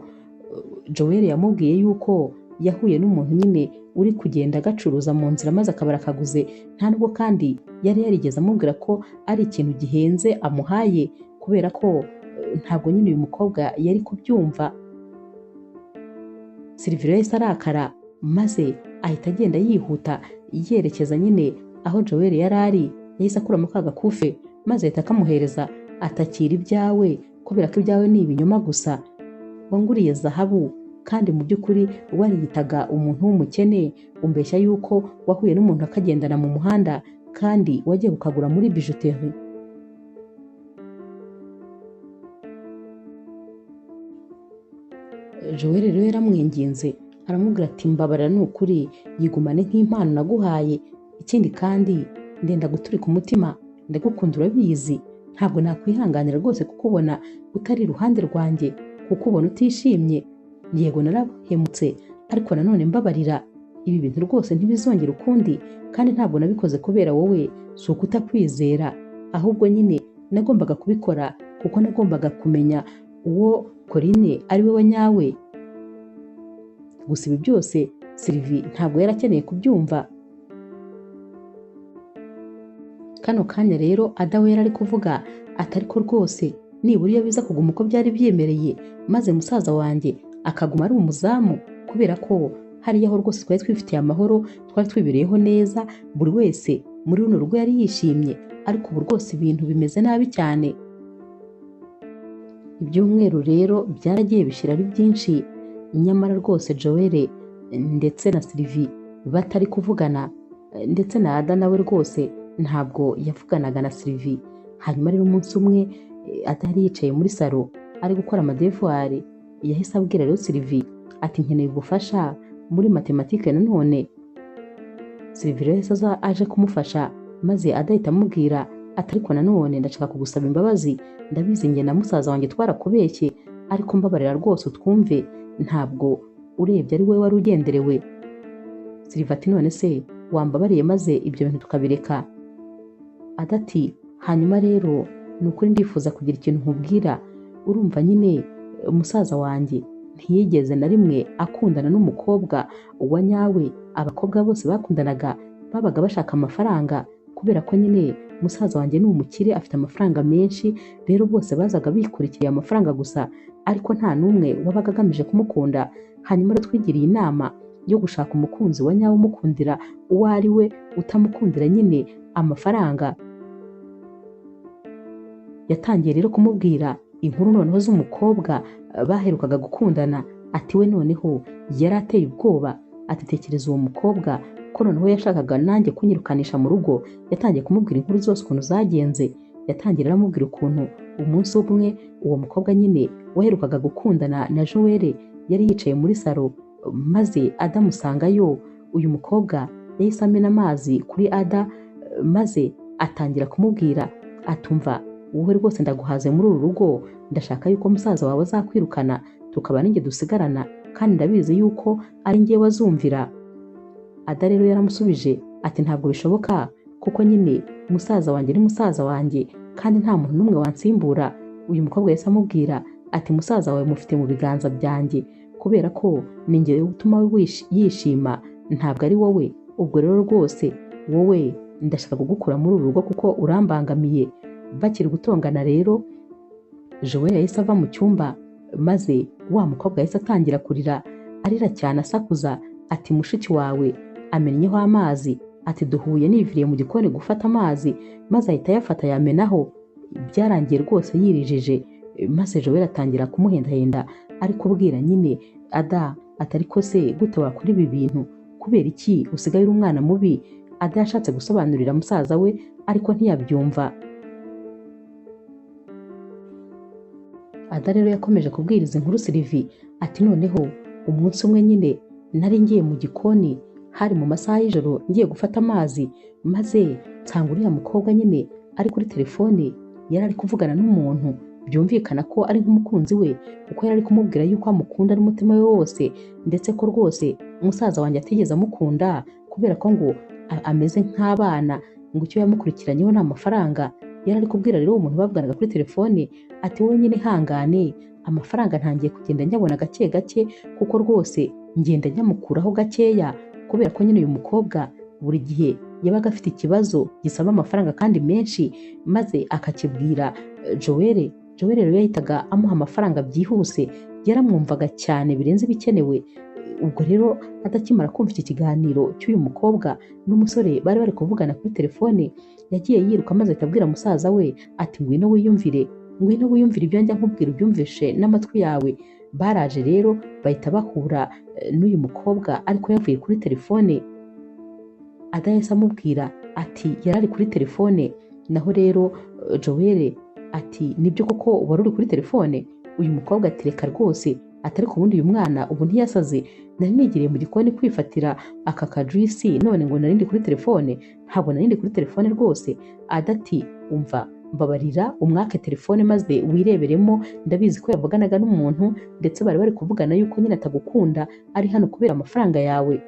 Joel yamubwiye yuko yahuye n'umuntu nyine uri kugenda agacuruza mu nzira maze akaba arakaguze, nta nubwo kandi yari yarigeze amubwira ko ari ikintu gihenze amuhaye, kubera ko ntabwo nyine uyu mukobwa yari kubyumva. Sylvie yahise arakara maze ahita agenda yihuta yerekeza nyine aho Joel yari ari. Yahise akuramo ka gakufe maze ahita akamuhereza, atakira ibyawe, kubera ko ibyawe ni ibinyoma gusa, wanguriye zahabu kandi mu by'ukuri wariyitaga umuntu w'umukene, umbeshya yuko wahuye n'umuntu akagendana mu muhanda kandi wagiye kukagura muri bijuteri. Joel rero yaramwinginze aramubwira ati mbabarira, ni ukuri yigumane nk'impano naguhaye, ikindi kandi ndenda guturika umutima, ndagukunda urabizi, ntabwo nakwihanganira rwose kukubona utari iruhande rwanjye, kukubona utishimye. Yego narahemutse, ariko nanone mbabarira, ibi bintu rwose ntibizongera ukundi, kandi ntabwo nabikoze kubera wowe, si ukutakwizera, ahubwo nyine nagombaga kubikora kuko nagombaga kumenya uwo Corinne ari we wa nyawe. Gusa ibi byose Sylvie ntabwo yari akeneye kubyumva. Kano kanya rero Ada we yari ari kuvuga ati ariko rwose nibura iyo biza kuguma uko byari byemereye, maze musaza wanjye akaguma ari umuzamu, kubera ko hariya ho rwose twari twifitiye amahoro, twari twibereyeho neza, buri wese muri runo rugo yari yishimye, ariko ubu rwose ibintu bimeze nabi cyane. Ibyumweru rero byaragiye bishira ari byinshi, nyamara rwose Joel ndetse na Sylvie batari kuvugana, ndetse na Ada nawe rwose ntabwo yavuganaga na Sylvie. Hanyuma rero umunsi umwe Ada yari yicaye muri salo ari gukora amadevuwari, yahise abwira rero Sylvie ati nkeneye ubufasha muri matematike nanone. Sylvie rero yahise aje kumufasha, maze Ada ahita amubwira ati ariko nanone ndashaka kugusaba imbabazi, ndabizi njye na musaza wanjye twarakubeshye, ariko mbabarira rwose utwumve, ntabwo urebye ari wowe wari ugenderewe. Sylvie ati none se wambabariye maze ibyo bintu tukabireka? Ada ati hanyuma rero ni ukuri ndifuza kugira ikintu nkubwira, urumva nyine umusaza wanjye ntiyigeze na rimwe akundana n'umukobwa wa nyawe, abakobwa bose bakundanaga babaga bashaka amafaranga, kubera ko nyine musaza wanjye ni umukire afite amafaranga menshi, rero bose bazaga bikurikiye amafaranga gusa, ariko nta n'umwe wabaga agamije kumukunda. Hanyuma rero twigiriye inama yo gushaka umukunzi wa nyawe umukundira uwo ari we, utamukundira nyine amafaranga. Yatangiye rero kumubwira inkuru noneho z'umukobwa baherukaga gukundana, ati we noneho yari ateye ubwoba, ati tekereza uwo mukobwa ko noneho yashakaga nanjye kunyirukanisha mu rugo. Yatangiye kumubwira inkuru zose ukuntu zagenze, yatangiye aramubwira ukuntu umunsi umwe uwo mukobwa nyine waherukaga gukundana na Joel yari yicaye muri salo, maze Ada amusangayo. Uyu mukobwa yahise amena amazi kuri Ada, maze atangira kumubwira atumva wowe rwose ndaguhaze muri uru rugo, ndashaka yuko musaza wawe azakwirukana tukaba ninjye dusigarana, kandi ndabizi yuko ari njye wazumvira. Ada rero yaramusubije ati ntabwo bishoboka, kuko nyine musaza wanjye ni musaza wanjye kandi nta muntu n'umwe wansimbura. Uyu mukobwa yahise amubwira ati musaza wawe mufite mu biganza byanjye, kubera ko ninjye utuma we yishima, ntabwo ari wowe. Ubwo rero rwose wowe ndashaka kugukura muri uru rugo kuko urambangamiye. Bakiri gutongana rero Joel yahise ava mu cyumba maze wa mukobwa yahise atangira kurira arira cyane asakuza ati mushiki wawe amennyeho amazi, ati duhuye niviriye mu gikoni gufata amazi, maze ahita ayafata yamenaho. Byarangiye rwose yirijije, maze Joel atangira kumuhendahenda ari kubwira nyine Ada atari ko se gute wakora ibi bintu, kubera iki usigaye uri umwana mubi. Ada yashatse gusobanurira musaza we ariko ntiyabyumva. Ada rero yakomeje kubwiriza inkuru Sylvie ati noneho umunsi umwe nyine nari ngiye mu gikoni, hari mu masaha y'ijoro ngiye gufata amazi, maze nsanga uriya mukobwa nyine ari kuri telefone, yari ari kuvugana n'umuntu byumvikana ko ari nk'umukunzi we kuko yari ari kumubwira yuko amukunda n'umutima we wose, ndetse ko rwose umusaza wanjye atigeze amukunda kubera ko ngo ameze nk'abana, ngo icyo yamukurikiranyeho ni amafaranga. Yari ari kubwira rero umuntu bavuganaga kuri telefone ati wowe nyine hangane, amafaranga ntangiye kugenda nyabona gake gake kuko rwose ngenda nyamukuraho gakeya, kubera ko nyine uyu mukobwa buri gihe yabaga afite ikibazo gisaba amafaranga kandi menshi, maze akakibwira Joel. Joel rero yahitaga amuha amafaranga byihuse, yaramwumvaga cyane birenze ibikenewe. Ubwo rero adakimara kumva iki kiganiro cy'uyu mukobwa n'umusore bari bari kuvugana kuri telefone, yagiye yiruka maze akabwira musaza we ati ngwino wiyumvire ibyo njya nkubwira ubyumvishe n'amatwi yawe. Baraje rero bahita bahura n'uyu mukobwa ariko yavuye kuri telefone. Ada yahise amubwira ati yari ari kuri telefone, naho rero Joel ati nibyo koko wari uri kuri telefone? Uyu mukobwa ati reka rwose, atari ku bundi uyu mwana ubu ntiyasaze, nari nigiriye mu gikoni kwifatira aka kajuisi none ngo narindi kuri telefone? Ntabwo narindi kuri telefone rwose. Ada ati umva mbabarira umwake telefone maze wireberemo, ndabizi ko yavuganaga n'umuntu ndetse bari bari kuvugana yuko nyine atagukunda, ari hano kubera amafaranga yawe.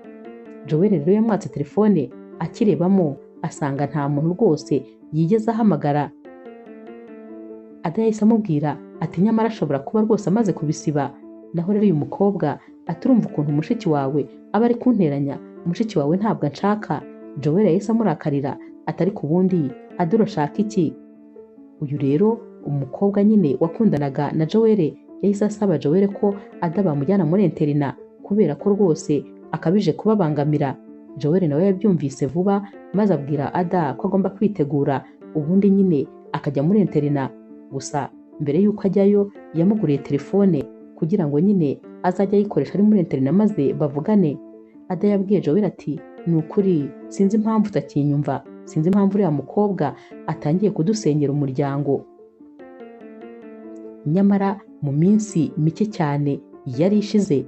Joel rero yamwatse telefone, akirebamo asanga nta muntu rwose yigeze ahamagara. Ada yahise amubwira ati nyamara ashobora kuba rwose amaze kubisiba. Naho rero uyu mukobwa aturumva ukuntu mushiki wawe aba ari kunteranya, mushiki wawe ntabwo nshaka. Joel yahise amurakarira atari ku bundi Ada urashaka iki? Uyu rero umukobwa nyine wakundanaga na Joel yahise asaba Joel ko Ada bamujyana muri interina kubera ko rwose akabije kubabangamira. Joel nawe yabyumvise vuba maze abwira Ada ko agomba kwitegura ubundi nyine akajya muri interina. Gusa mbere y'uko ajyayo yamuguriye telefone kugira ngo nyine azajya ayikoresha ari muri interina maze bavugane. Ada yabwiye Joel ati ni ukuri sinzi impamvu utakinyumva, sinzi impamvu uriya mukobwa atangiye kudusenyera umuryango. Nyamara mu minsi mike cyane yari ishize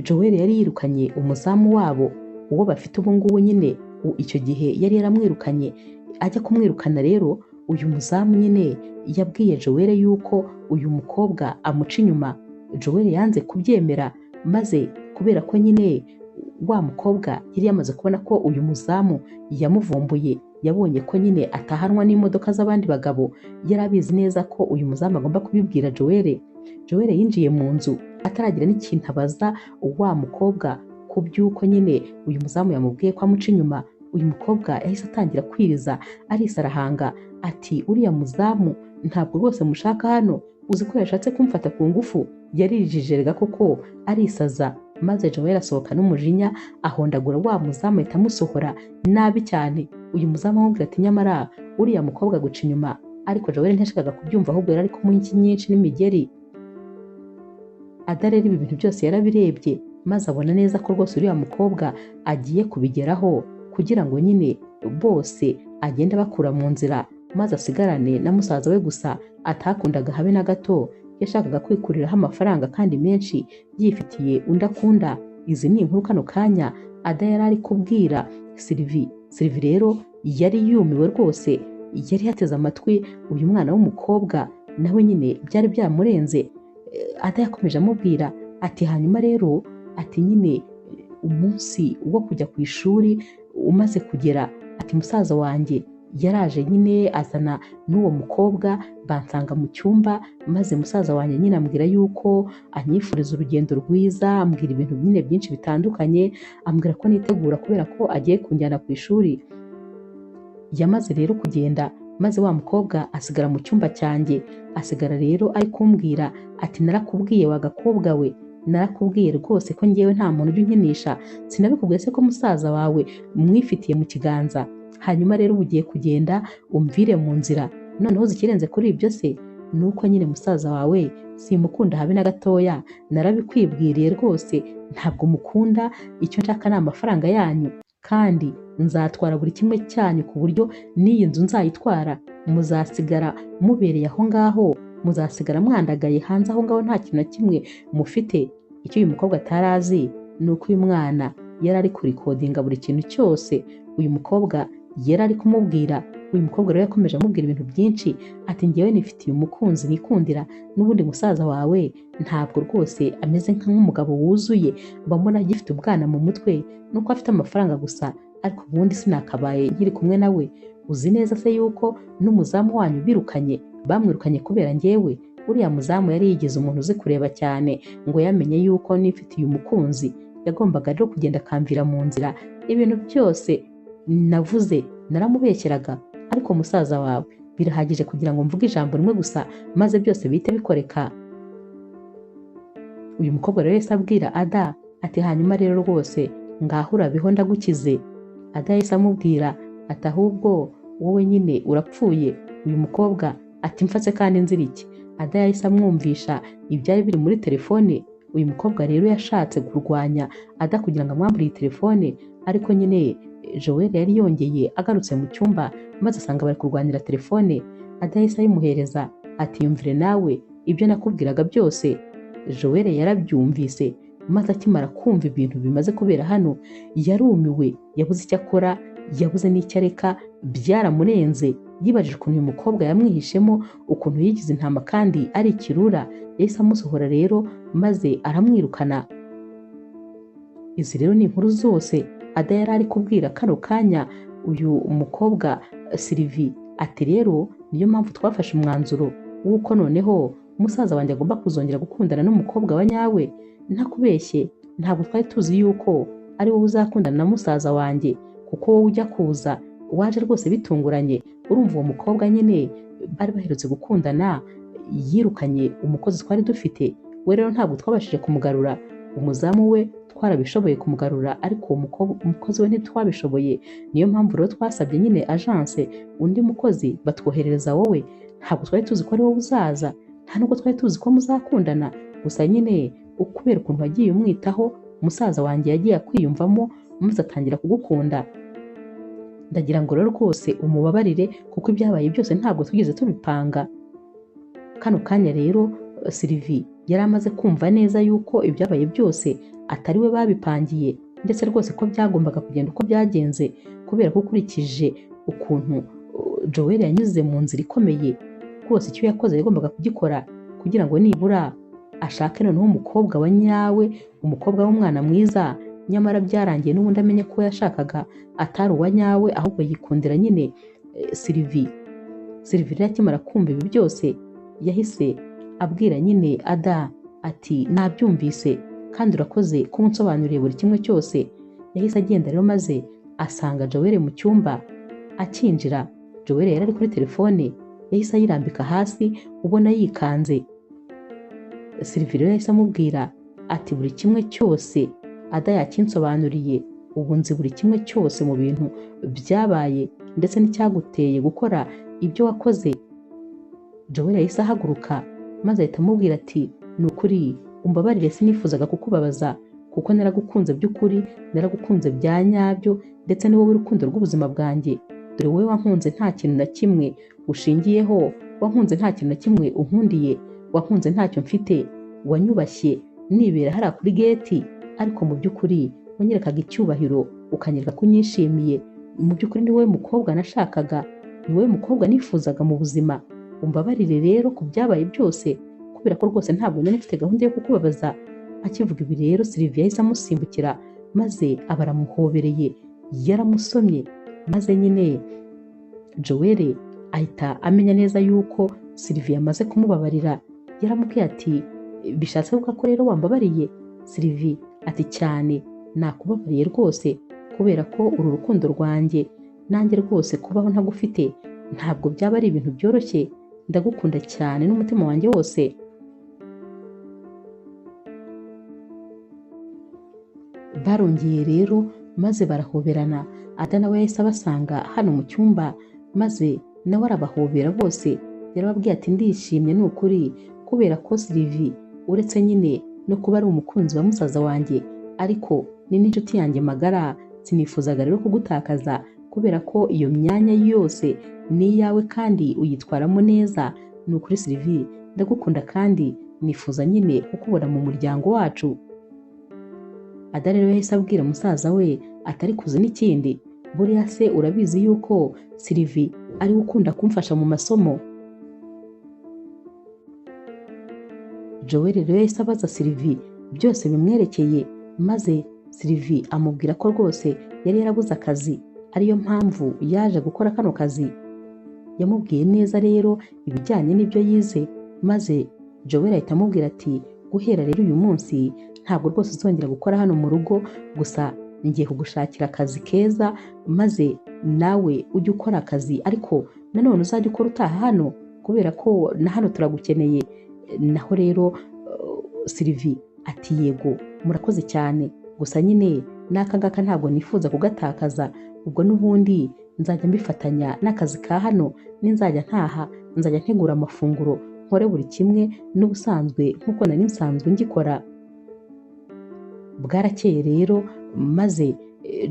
Joel yari yirukanye umuzamu wabo uwo bafite ubu ngubu nyine. Icyo gihe yari yaramwirukanye, ajya kumwirukana rero uyu muzamu nyine yabwiye Joel yuko uyu mukobwa amuca inyuma. Joel yanze kubyemera, maze kubera ko nyine wa mukobwa yari yamaze kubona ko uyu muzamu yamuvumbuye, yabonye ko nyine atahanwa n'imodoka z'abandi bagabo, yari abizi neza ko uyu muzamu agomba kubibwira Joel. Joel yinjiye mu nzu ataragira n'ikintu abaza wa mukobwa ku by'uko nyine uyu muzamu yamubwiye ko amuca inyuma. Uyu mukobwa yahise atangira kwiriza arisarahanga ati uriya muzamu ntabwo rwose mushaka hano, uzi ko yashatse kumfata ku ngufu. Yarijijeraga koko arisaza, maze Joel asohoka n'umujinya ahondagura wa muzamu ahita amusohora nabi cyane. Uyu muzamu amubwira ati nyamara uriya mukobwa guca inyuma, ariko Joel ntiyashakaga kubyumva ahubwo yari ari kumuha inshyi nyinshi n'imigeri. Ada rero ibi bintu byose yarabirebye maze abona neza ko rwose uriya mukobwa agiye kubigeraho kugira ngo nyine bose agende bakura mu nzira maze asigarane na musaza we gusa atakundaga habe na gato. Yashakaga kwikuriraho amafaranga kandi menshi yifitiye undi akunda. Izi ni inkuru kano kanya Ada yari ari kubwira Sylvie. Sylvie rero yari yumiwe rwose, yari yateze amatwi uyu mwana w'umukobwa, nawe nyine byari byamurenze. Ada yakomeje amubwira ati hanyuma rero ati nyine umunsi wo kujya ku ishuri umaze kugera, ati musaza wanjye yaraje nyine azana n'uwo mukobwa bansanga mu cyumba, maze musaza wanjye nyine ambwira yuko anyifuriza urugendo rwiza, ambwira ibintu nyine byinshi bitandukanye, ambwira ko nitegura kubera ko agiye kunjyana ku ishuri. yamaze rero kugenda maze wa mukobwa asigara mu cyumba cyanjye, asigara rero ari kumbwira ati narakubwiye wa gakobwa we, narakubwiye rwose ko ngewe nta muntu ujya unkinisha, sinabikubwiye se ko musaza wawe mwifitiye mu kiganza, hanyuma rero ugiye kugenda umvire mu nzira, noneho zikirenze kuri ibyo se ni uko nyine musaza wawe simukunda habe na gatoya, narabikwibwiriye rwose ntabwo mukunda, icyo nshaka ni amafaranga yanyu kandi nzatwara buri kimwe cyanyu ku buryo n'iyi nzu nzayitwara, muzasigara mubereye aho ngaho, muzasigara mwandagaye hanze aho ngaho nta kintu na kimwe mufite. Icyo uyu mukobwa atari azi ni uko uyu mwana yari ari kurikodinga buri kintu cyose uyu mukobwa yari ari kumubwira. Uyu mukobwa rero yakomeje amubwira ibintu byinshi ati ngewe nifitiye umukunzi nikundira, n'ubundi musaza wawe ntabwo rwose ameze nk'umugabo wuzuye, mbona agifite ubwana mu mutwe nuko afite amafaranga gusa, ariko ubundi sinakabaye nkiri kumwe nawe. Uzi neza se yuko n'umuzamu wanyu birukanye, bamwirukanye kubera ngewe? Uriya muzamu yari yigize umuntu uzi kureba cyane ngo yamenye yuko nifitiye umukunzi, yagombaga rero kugenda akamvira mu nzira. Ibintu byose navuze naramubeshyeraga, ariko musaza wawe birahagije kugira ngo mvuge ijambo rimwe gusa maze byose bihite bikoreka. Uyu mukobwa rero yahise abwira Ada ati hanyuma rero rwose ngaho urabeho ndagukize. Ada yahise amubwira ati ahubwo wowe nyine urapfuye. Uyu mukobwa ati mfatse kandi nzira iki? Ada yahise amwumvisha ibyari biri muri telefone. Uyu mukobwa rero yashatse kurwanya Ada kugira ngo amwambure iyi telefone, ariko nyine Joel yari yongeye agarutse mu cyumba maze asanga bari kurwanira telefone. Ada yahise ayimuhereza ati yumvire nawe ibyo nakubwiraga byose. Joel yarabyumvise maze akimara kumva ibintu bimaze kubera hano yarumiwe, yabuze icyo akora, yabuze n'icyo areka, byaramurenze. Yibajije ukuntu uyu mukobwa yamwihishemo, ukuntu yigize intama kandi ari ikirura. Yahise amusohora rero maze aramwirukana. Izi rero ni inkuru zose Ada yari ari kubwira kano kanya uyu mukobwa Sylvie. Ati rero niyo mpamvu twafashe umwanzuro w'uko noneho umusaza wanjye agomba kuzongera gukundana n'umukobwa wa nyawe. Ntakubeshye, ntabwo twari tuzi yuko ari wowe uzakundana na musaza wanjye, kuko wowe ujya kuza waje rwose bitunguranye. Urumva uwo mukobwa nyine bari baherutse gukundana yirukanye umukozi twari dufite, we rero ntabwo twabashije kumugarura. Umuzamu we twarabishoboye kumugarura, ariko uwo umukozi we ntitwabishoboye. Niyo mpamvu rero twasabye nyine agence undi mukozi batwoherereza wowe. Ntabwo twari tuzi ko ari wowe uzaza, nta nubwo twari tuzi ko muzakundana, gusa nyine ukubera ukuntu wagiye umwitaho umusaza wanjye yagiye akwiyumvamo maze atangira kugukunda. Ndagira ngo rero rwose umubabarire kuko ibyabaye byose ntabwo twigeze tubipanga. Kano kanya rero Sylvie yari amaze kumva neza yuko ibyabaye byose atari we babipangiye, ndetse rwose ko byagombaga kugenda uko byagenze, kubera ko ukurikije ukuntu Joel yanyuze mu nzira ikomeye, rwose icyo yakoze yagombaga kugikora kugira ngo nibura ashake noneho umukobwa wa nyawe, umukobwa w'umwana mwiza. Nyamara byarangiye n'ubundi amenye ko yashakaga atari uwa nyawe, ahubwo yikundira nyine Sylvie. Sylvie rero akimara kumva ibi byose yahise abwira nyine Ada ati nabyumvise kandi urakoze ko unsobanuriye buri kimwe cyose. Yahise agenda rero maze asanga Joel mu cyumba. Akinjira Joel yari ari kuri telefone, yahise ayirambika hasi ubona yikanze. Sylvie rero yahise amubwira ati buri kimwe cyose Ada yakinsobanuriye, ubu nzi buri kimwe cyose mu bintu byabaye ndetse n'icyaguteye gukora ibyo wakoze. Joel yahise ahaguruka maze ahita amubwira ati ni ukuri umbabarire, sinifuzaga kukubabaza kuko naragukunze by'ukuri, naragukunze bya nyabyo, ndetse ni wowe urukundo rw'ubuzima bwanjye. Dore wowe wankunze nta kintu na kimwe ushingiyeho, wankunze nta kintu na kimwe unkundiye, wankunze ntacyo mfite, wanyubashye nibera hariya kuri geti, ariko mu by'ukuri wanyerekaga icyubahiro ukanyereka ko unyishimiye. Mu by'ukuri ni wowe mukobwa nashakaga, ni wowe mukobwa nifuzaga mu buzima. Umbabarire rero ku byabaye byose, kubera ko rwose ntabwo nari mfite gahunda yo kukubabaza. Akivuga ibi rero Sylvie yahise amusimbukira maze aba aramuhobereye, yaramusomye, maze nyine Joel ahita amenya neza yuko Sylvie yamaze kumubabarira. Yaramubwiye ati bishatse kuvuga ko rero wambabariye? Sylvie ati cyane nakubabariye rwose, kubera ko uru rukundo rwanjye nanjye rwose kubaho ntagufite ntabwo byaba ari ibintu byoroshye, ndagukunda cyane n'umutima wanjye wose. Barongeye rero maze barahoberana. Ada nawe yahise abasanga hano mu cyumba maze nawe arabahobera bose, yarababwiye ati ndishimye ni ukuri kubera ko Sylvie uretse nyine no kuba ari umukunzi wa musaza wanjye ariko ni n'inshuti yanjye magara, sinifuzaga rero kugutakaza kubera ko iyo myanya yose ni iyawe kandi uyitwaramo neza. Ni ukuri Sylvie ndagukunda kandi nifuza nyine kukubona mu muryango wacu. Ada rero yahise abwira musaza we atari kuzi n'ikindi, buriya se urabizi yuko Sylvie ari ukunda kumfasha mu masomo. Joel rero yahise abaza Sylvie byose bimwerekeye, maze Sylvie amubwira ko rwose yari yarabuze akazi ariyo mpamvu yaje gukora kano kazi. Yamubwiye neza rero ibijyanye n'ibyo yize, maze Joel ahita amubwira ati guhera rero uyu munsi ntabwo rwose uzongera gukora hano mu rugo, gusa ngiye kugushakira akazi keza maze nawe ujye ukora akazi ariko nanone uzajya ukora utaha hano kubera ko na hano turagukeneye. Naho rero Sylvie ati yego murakoze cyane, gusa nyine n'aka ngaka ntabwo nifuza kugatakaza, ubwo n'ubundi nzajya mbifatanya n'akazi ka hano, ninzajya ntaha nzajya ntegura amafunguro nkore buri kimwe n'ubusanzwe nk'uko nari nsanzwe ngikora. Bwarakeye rero maze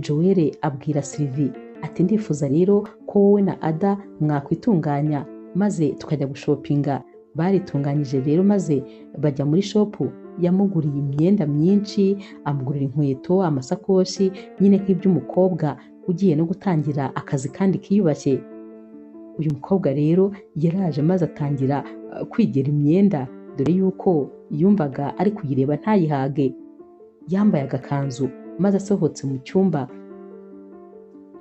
Joel abwira Sylvie ati ndifuza rero ko wowe na Ada mwakwitunganya maze tukajya gushopinga. Baritunganyije rero maze bajya muri shopu, yamuguriye imyenda myinshi, amugurira inkweto, amasakoshi, nyine nk'iby'umukobwa ugiye no gutangira akazi kandi kiyubashye. Uyu mukobwa rero yaraje maze atangira kwigera imyenda, dore yuko yumvaga ari kuyireba ntayihage. Yambaye agakanzu maze asohotse mu cyumba,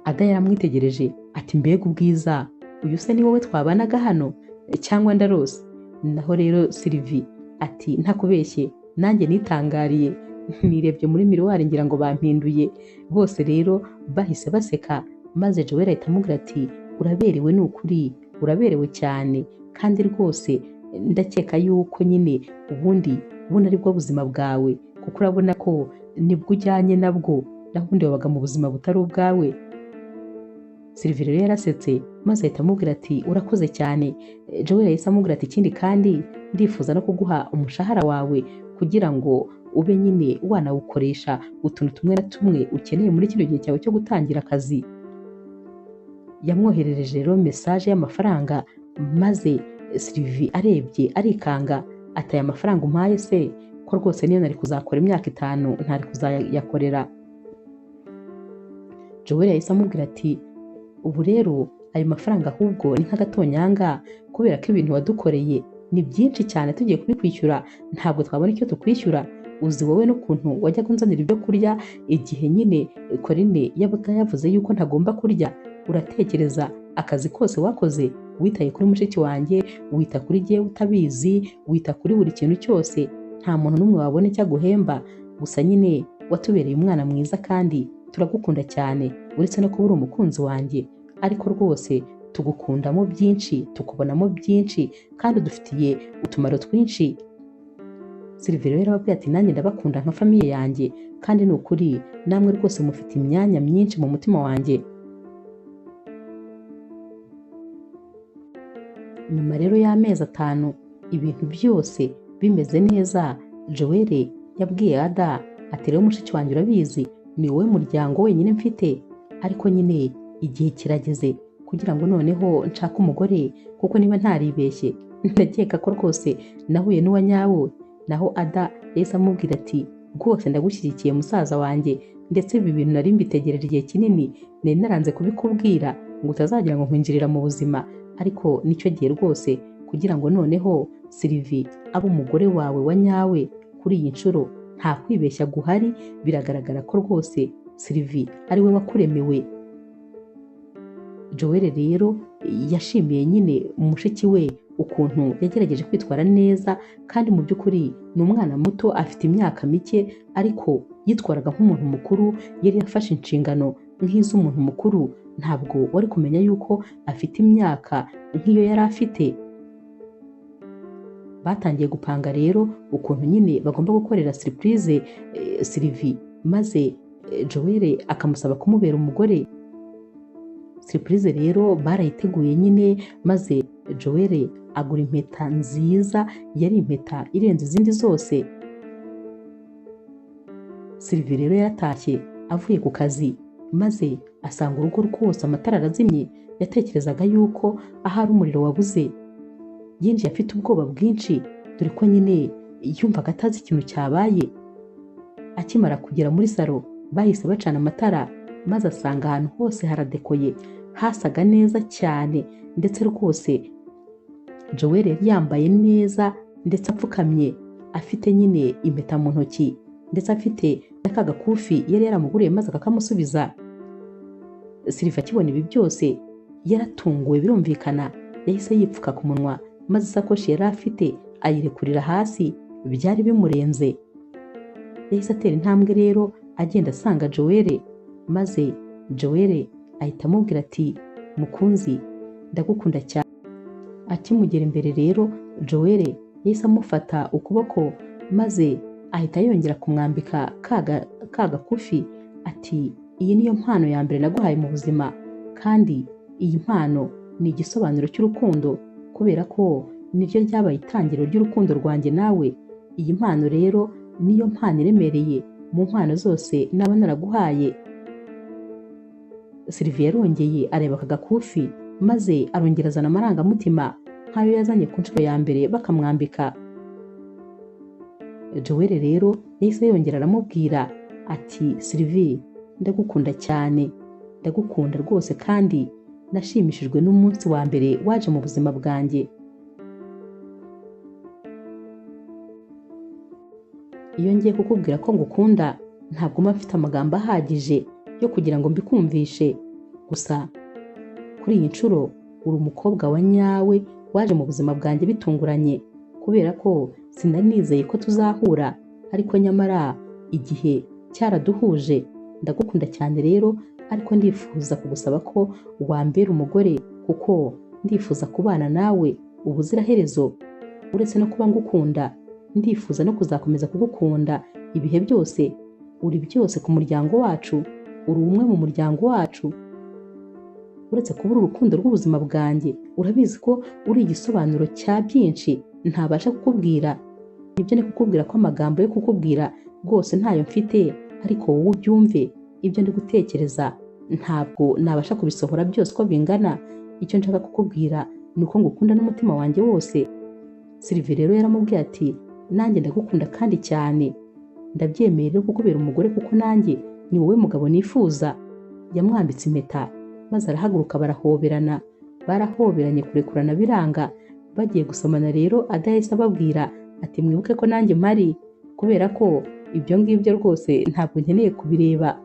Ada yaramwitegereje ati mbega ubwiza, uyu se ni wowe twabanaga hano cyangwa ndarose? Naho rero Sylvie ati ntakubeshye nanjye nitangariye, nirebye muri miruwari ngira ngo bampinduye. Bose rero bahise baseka, maze Joel ahita amubwira ati uraberewe ni ukuri, uraberewe cyane kandi rwose ndakeka yuko nyine ubundi ari bwo buzima bwawe, kuko urabona ko nibwo ujyanye nabwo, naho ubundi wabaga mu buzima butari ubwawe. Sylvie rero yarasetse maze ahita amubwira ati urakoze cyane. Joel yahise amubwira ati ikindi kandi ndifuza no kuguha umushahara wawe kugira ngo ube nyine wanawukoresha utuntu tumwe na tumwe ukeneye muri kino gihe cyawe cyo gutangira akazi. Yamwoherereje rero mesaje y'amafaranga, maze Sylvie arebye arikanga ati aya mafaranga umpaye se ko rwose niyo nari kuzakora imyaka 5 ntari kuzayakorera. Joel yahise amubwira ati ubu rero ayo mafaranga ahubwo ni nk'agatonyanga kubera ko ibintu wadukoreye ni byinshi cyane, tugiye kubikwishyura ntabwo twabona icyo tukwishyura. Uzi wowe n'ukuntu wajya kunzanira ibyo kurya igihe nyine Corinne yabaga yavuze yuko ntagomba kurya. Uratekereza akazi kose wakoze, witaye kuri mushiki wanjye, wita kuri jyewe utabizi, wita kuri buri kintu cyose, nta muntu n'umwe wabona icyo aguhemba. Gusa nyine watubereye umwana mwiza kandi turagukunda cyane, uretse no kuba uri umukunzi wanjye, ariko rwose tugukundamo byinshi, tukubonamo byinshi kandi dufitiye utumaro twinshi. Sylvie rero yarababwiye ati nanjye ndabakunda nka famiye yanjye kandi ni ukuri namwe rwose mufite imyanya myinshi mu mutima wanjye. Nyuma rero y'amezi 5 ibintu byose bimeze neza, Joel yabwiye Ada ati rero mushiki wanjye urabizi ni wowe muryango wenyine mfite, ariko nyine igihe kirageze kugira ngo noneho nshaka umugore, kuko niba ntaribeshye ndakeka ko rwose nahuye n'uwa nyawo. Naho Ada yahise amubwira ati rwose ndagushyigikiye musaza wanjye, ndetse ibi bintu nari mbitegereje igihe kinini, nari naranze kubikubwira ngo utazagira ngo nkwinjirira mu buzima, ariko nicyo gihe rwose kugira ngo noneho Sylvie abe umugore wawe wa nyawe. Kuri iyi nshuro nta kwibeshya guhari, biragaragara ko rwose Sylvie ari we wakuremewe. Joel rero yashimiye nyine umushiki we ukuntu yagerageje kwitwara neza, kandi mu by'ukuri ni umwana muto afite imyaka mike, ariko yitwaraga nk'umuntu mukuru, yari yafashe inshingano nk'iz'umuntu mukuru, ntabwo wari kumenya yuko afite imyaka nk'iyo yari afite. Batangiye gupanga rero ukuntu nyine bagomba gukorera surprise Sylvie, maze Joel akamusaba kumubera umugore. Surprise rero barayiteguye nyine, maze Joel agura impeta nziza, yari impeta irenze izindi zose. Sylvie rero yaratashye avuye ku kazi, maze asanga urugo rwose amatara arazimye. Yatekerezaga yuko ahari umuriro wabuze. Yinjiye afite ubwoba bwinshi, dore ko nyine yumvaga atazi ikintu cyabaye. Akimara kugera muri salo bahise bacana amatara, maze asanga ahantu hose haradekoye, hasaga neza cyane, ndetse rwose Joel yari yambaye neza ndetse apfukamye, afite nyine impeta mu ntoki, ndetse afite n'aka gakufi yari yaramuguriye maze akakamusubiza. Sylvie akibona ibi byose yaratunguwe birumvikana, yahise yipfuka ku munwa, maze isakoshi yari afite ayirekurira hasi, byari bimurenze. Yahise atera intambwe rero agenda asanga Joel, maze Joel ahita amubwira ati mukunzi ndagukunda cyane. Akimugera imbere rero Joel yahise amufata ukuboko, maze ahita yongera kumwambika ka gakufi, ati iyi niyo mpano ya mbere naguhaye mu buzima, kandi iyi mpano ni igisobanuro cy'urukundo, kubera ko niryo ryabaye itangiriro ry'urukundo rwanjye nawe. Iyi mpano rero niyo mpano iremereye mu mpano zose naba naraguhaye. Sylvie yarongeye areba aka gakufi, maze arongera azana amarangamutima nk'ayo yazanye ku nshuro ya mbere bakamwambika. Joel rero yahise yongera aramubwira ati Sylvie ndagukunda cyane, ndagukunda rwose, kandi nashimishijwe n'umunsi wa mbere waje mu buzima bwanjye. Iyo ngiye kukubwira ko ngukunda ntabwo mba mfite amagambo ahagije yo kugira ngo mbikumvishe, gusa kuri iyi nshuro uri umukobwa wa nyawe waje mu buzima bwanjye bitunguranye, kubera ko sinari nizeye ko tuzahura, ariko nyamara igihe cyaraduhuje. Ndagukunda cyane rero, ariko ndifuza kugusaba ko wambera umugore, kuko ndifuza kubana nawe ubuziraherezo. Uretse no kuba ngukunda, ndifuza no kuzakomeza kugukunda ibihe byose. Uri byose ku muryango wacu, uri umwe mu muryango wacu. Uretse kuba uri urukundo rw'ubuzima bwanjye, urabizi ko uri igisobanuro cya byinshi ntabasha kukubwira. Nibyo ni kukubwira ko amagambo yo kukubwira rwose ntayo mfite, ariko wowe ubyumve ibyo ndi gutekereza ntabwo nabasha kubisohora byose uko bingana. Icyo nshaka kukubwira ni uko ngukunda n'umutima wanjye wose. Sylvie rero yaramubwiye ati nanjye ndagukunda kandi cyane, ndabyemeye rero kukubera umugore, kuko nanjye ni wowe mugabo nifuza. Yamwambitse impeta, maze arahaguruka barahoberana. Barahoberanye kurekurana biranga. Bagiye gusomana rero adahise ababwira ati mwibuke ko nanjye mpari, kubera ko ibyo ngibyo rwose ntabwo nkeneye kubireba.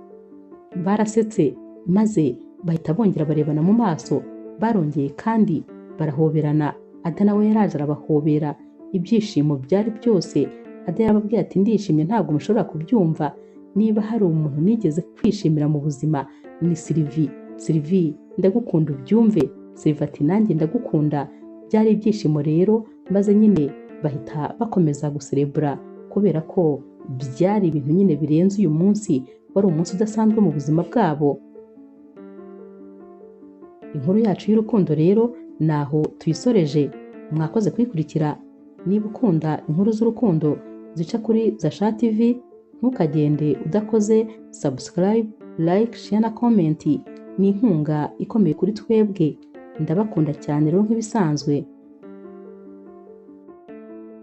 Barasetse, maze bahita bongera barebana mu maso. Barongeye kandi barahoberana. Ada nawe yaraje arabahobera. Ibyishimo byari byose. Ada yarababwiye ati ndishimye ntabwo mushobora kubyumva. Niba hari umuntu nigeze kwishimira mu buzima ni Sylvie. Sylvie ndagukunda ubyumve. Sylvie ati nanjye ndagukunda. Byari ibyishimo rero, maze nyine bahita bakomeza guserebura, kubera ko byari ibintu nyine birenze uyu munsi, wari umunsi udasanzwe mu buzima bwabo. Inkuru yacu y'urukundo rero naho tuyisoreje. Mwakoze kuyikurikira. Niba ukunda inkuru z'urukundo zica kuri Zasha TV, ntukagende udakoze subscribe, like, share na comment. Ni inkunga ikomeye kuri twebwe. Ndabakunda cyane rero nk'ibisanzwe.